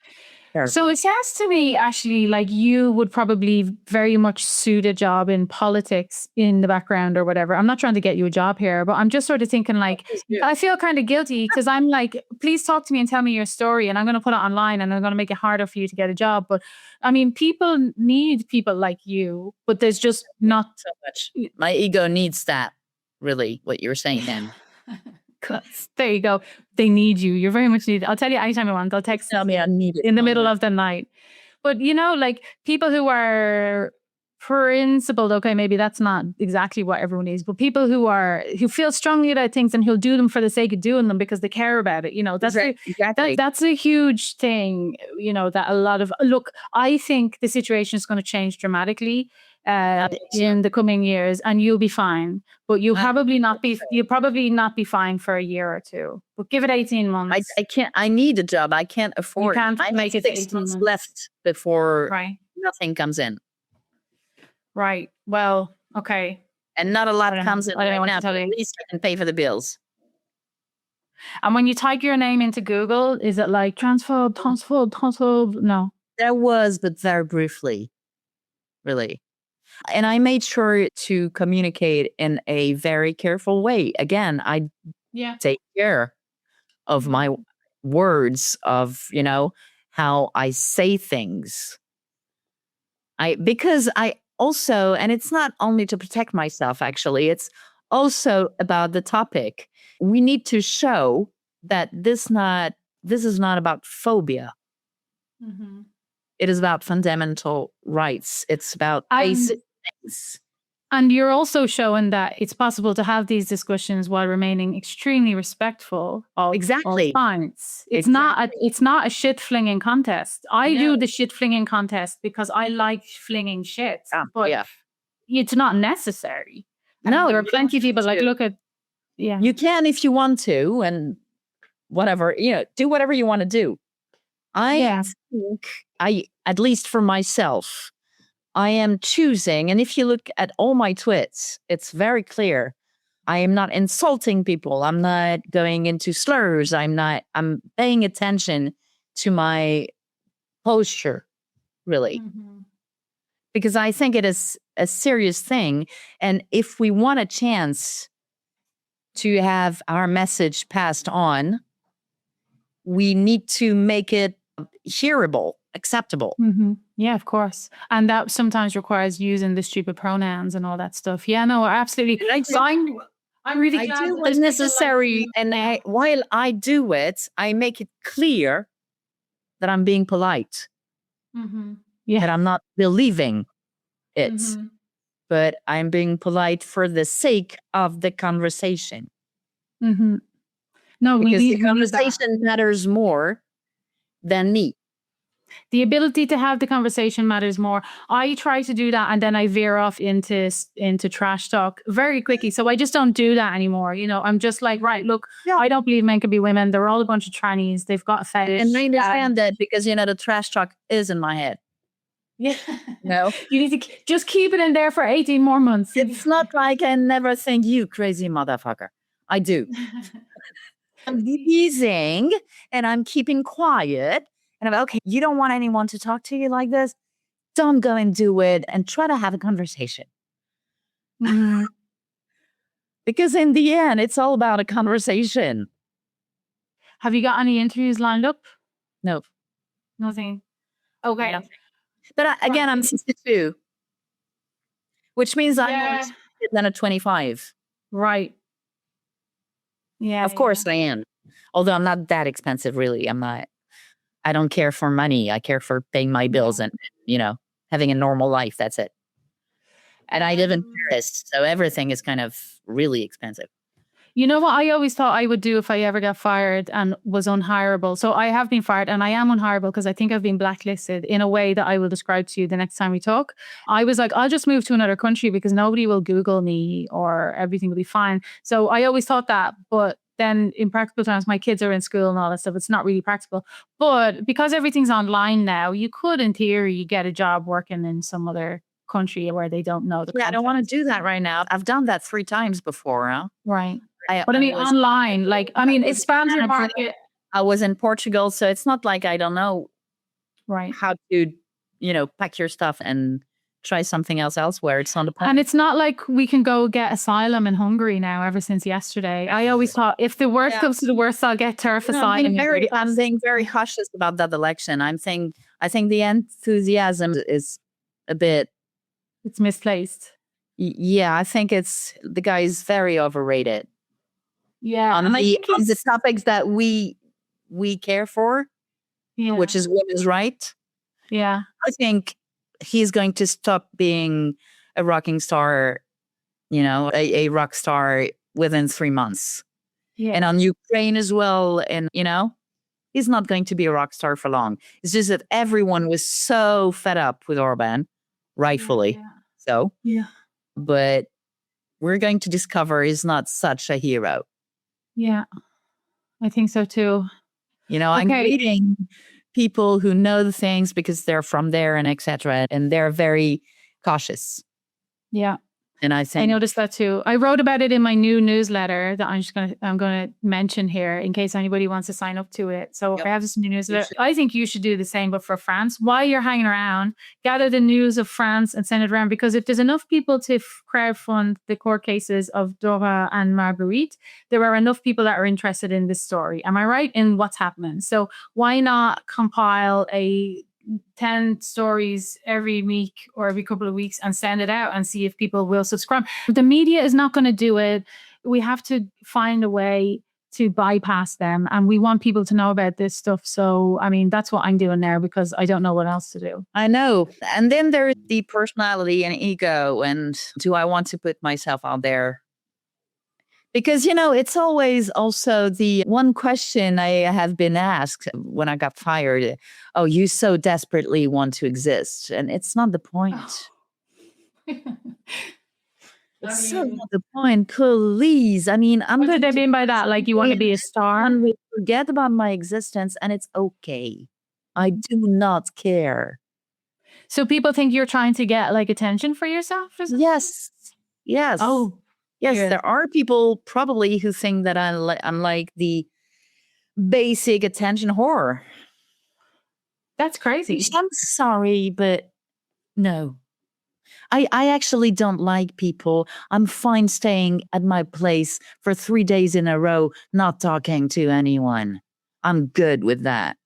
therapy. So it sounds to me, actually, like you would probably very much suit a job in politics in the background or whatever. I'm not trying to get you a job here, but I'm just sort of thinking, like, I feel kind of guilty because I'm like, please talk to me and tell me your story, and I'm going to put it online and I'm going to make it harder for you to get a job. But I mean, people need people like you, but there's just not so much. My ego needs that, really, what you're saying then. There you go. They need you. You're very much needed. I'll tell you anytime I want. I'll text me I need it in the middle of the night. But like people who are principled, okay, maybe that's not exactly what everyone is, but people who feel strongly about things and who'll do them for the sake of doing them because they care about it. That's a huge thing. That a lot of I think the situation is going to change dramatically in the coming years, and you'll be fine. But you'll probably not be fine for a year or two. But give it 18 months. I can't. I need a job. I can't afford. You can't make it 6 months left before nothing comes in. Right. Well, okay. And not a lot comes in right now. At least I can pay for the bills. And when you type your name into Google, is it like transphobe? No. There was, but very briefly. really. And I made sure to communicate in a very careful way. Again, I take care of my words, of, how I say things. Because I also, and it's not only to protect myself, actually, it's also about the topic. We need to show that this is not about phobia. Mm-hmm. It is about fundamental rights. It's about basic things. And you're also showing that it's possible to have these discussions while remaining extremely respectful of all sides. It's not a shit flinging contest. I do the shit flinging contest because I like flinging shit, but it's not necessary. No, there are plenty of people like look at you can if you want to, and whatever, do whatever you want to do. I think at least for myself, I am choosing, and if you look at all my tweets, it's very clear. I am not insulting people. I'm not going into slurs. I'm paying attention to my posture, really. Mm-hmm. Because I think it is a serious thing. And if we want a chance to have our message passed on, we need to make it hearable, acceptable. Mm-hmm. Yeah, of course. And that sometimes requires using the stupid pronouns and all that stuff. Yeah, no, absolutely. I'm really glad I do what's necessary. And while I do it, I make it clear that I'm being polite. Mm-hmm. That I'm not believing it. Mm-hmm. But I'm being polite for the sake of the conversation. Mm-hmm. No, because the conversation matters more than me. The ability to have the conversation matters more. I try to do that and then I veer off into trash talk very quickly. So I just don't do that anymore. I'm just like, right, look, I don't believe men can be women. They're all a bunch of trannies. They've got a fetish. And I understand that because, the trash talk is in my head. Yeah. No. You need to just keep it in there for 18 more months. It's not like I never think you crazy motherfucker. I do. I'm teasing and I'm keeping quiet. And I'm okay, you don't want anyone to talk to you like this? Don't go and do it and try to have a conversation. Mm-hmm. Because in the end, it's all about a conversation. Have you got any interviews lined up? No. Nothing. Okay. No. But again, I'm 62, which means I'm more expensive than a 25. Right. Yeah. Of course I am. Although I'm not that expensive, really. I don't care for money. I care for paying my bills and, having a normal life. That's it. And I live in Paris, so everything is kind of really expensive. You know what I always thought I would do if I ever got fired and was unhireable? So I have been fired and I am unhireable because I think I've been blacklisted in a way that I will describe to you the next time we talk. I was like, I'll just move to another country because nobody will Google me or everything will be fine. So I always thought that, but then in practical terms, my kids are in school and all that stuff. It's not really practical. But because everything's online now, you could, in theory, get a job working in some other country where they don't know the context. I don't want to do that right now. I've done that 3 times before. Huh? Right. But I mean, online, it expands your market. I was in Portugal, so it's not like I don't know how to, pack your stuff and try something else elsewhere. It's not the point. And it's not like we can go get asylum in Hungary now ever since yesterday. I always thought if the worst comes to the worst, I'll get TERF asylum. I'm being very cautious about that election. I think the enthusiasm is a bit... It's misplaced. Yeah, I think the guy is very overrated. Yeah. On the topics that we care for, which is women's right. Yeah. I think he's going to stop being a rocking star, a rock star within 3 months. Yeah. And on Ukraine as well. And, he's not going to be a rock star for long. It's just that everyone was so fed up with Orban, rightfully. Yeah. So, yeah. But we're going to discover he's not such a hero. Yeah, I think so too. I'm reading people who know the things because they're from there and etc. And they're very cautious. Yeah. And I I think, noticed that too. I wrote about it in my new newsletter that I'm gonna mention here in case anybody wants to sign up to it. So Yep. I have this new newsletter. should. I think you should do the same, but for France. While you're hanging around, gather the news of France and send it around, because if there's enough people to crowdfund the court cases of Dora and Marguerite, there are enough people that are interested in this story. Am I right in what's happening? So why not compile 10 stories every week or every couple of weeks and send it out and see if people will subscribe? The media is not going to do it. We have to find a way to bypass them, and we want people to know about this stuff. So, I mean, that's what I'm doing now because I don't know what else to do. I know. And then there's the personality and ego. And do I want to put myself out there? Because, it's always also the one question I have been asked when I got fired. Oh, you so desperately want to exist. And it's not the point. It's so not the point. Please. I mean, I'm What going did they mean by that? Like you want to be a star? to forget about my existence, and it's okay. I do not care. So people think you're trying to get like attention for yourself? Yes. Yes. Oh, yes. yeah. There are people probably who think that I'm like the basic attention whore. That's crazy. I'm sorry, but no. I actually don't like people. I'm fine staying at my place for 3 days in a row, not talking to anyone. I'm good with that.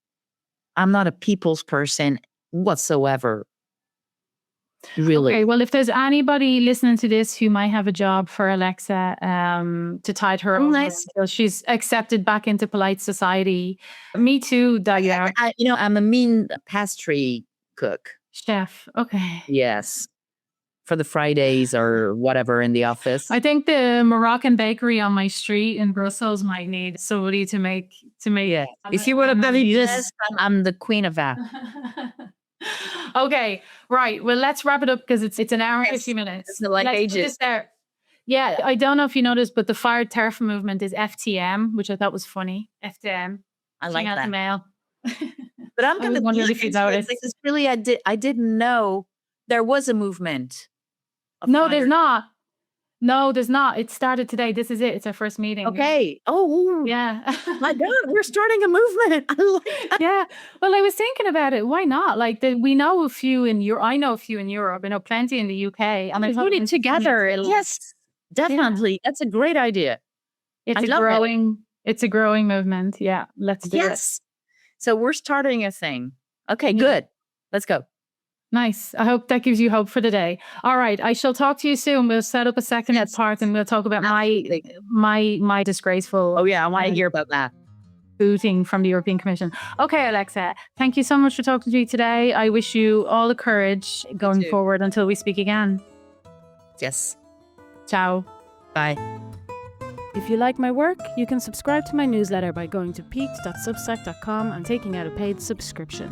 I'm not a people's person whatsoever. Really. Okay, well, if there's anybody listening to this who might have a job for Alexa to tide her over Nice. until she's accepted back into polite society. Me too, Daya. I'm a mean pastry cook. Chef. Okay. Yes. For the Fridays or whatever in the office. I think the Moroccan bakery on my street in Brussels might need somebody to make. Yeah. If you would have done this, I'm the queen of that. Okay, right. Well, let's wrap it up because it's an hour and Yes. 50 minutes. It's like Let's put ages. this there. Yeah, I don't know if you noticed, but the fired TERF movement is FTM, which I thought was funny. FTM. I like Out the that. mail. But I'm I going was to wondering if you noticed. Because really, I didn't know there was a movement. No, there's not. No, there's not. It started today. This is it. It's our first meeting. Okay. Oh, Yeah. my God, we're starting a movement. I like that. Yeah. Well, I was thinking about it. Why not? Like we know a few in Europe. I know a few in Europe. I know plenty in the UK. And I thought Put it together. Yes, definitely. That's a great idea. It's I a love it. growing. It's a growing movement. Yeah. Let's do it. Yes. So we're starting a thing. Okay, good. Let's go. Nice. I hope that gives you hope for the day. All right. I shall talk to you soon. We'll set up a second part and we'll talk about my disgraceful. Oh yeah, I want to hear about that. Booting from the European Commission. Okay, Alexa, thank you so much for talking to me today. I wish you all the courage going forward until we speak again. Yes. Ciao. Bye. If you like my work, you can subscribe to my newsletter by going to peaked.substack.com and taking out a paid subscription.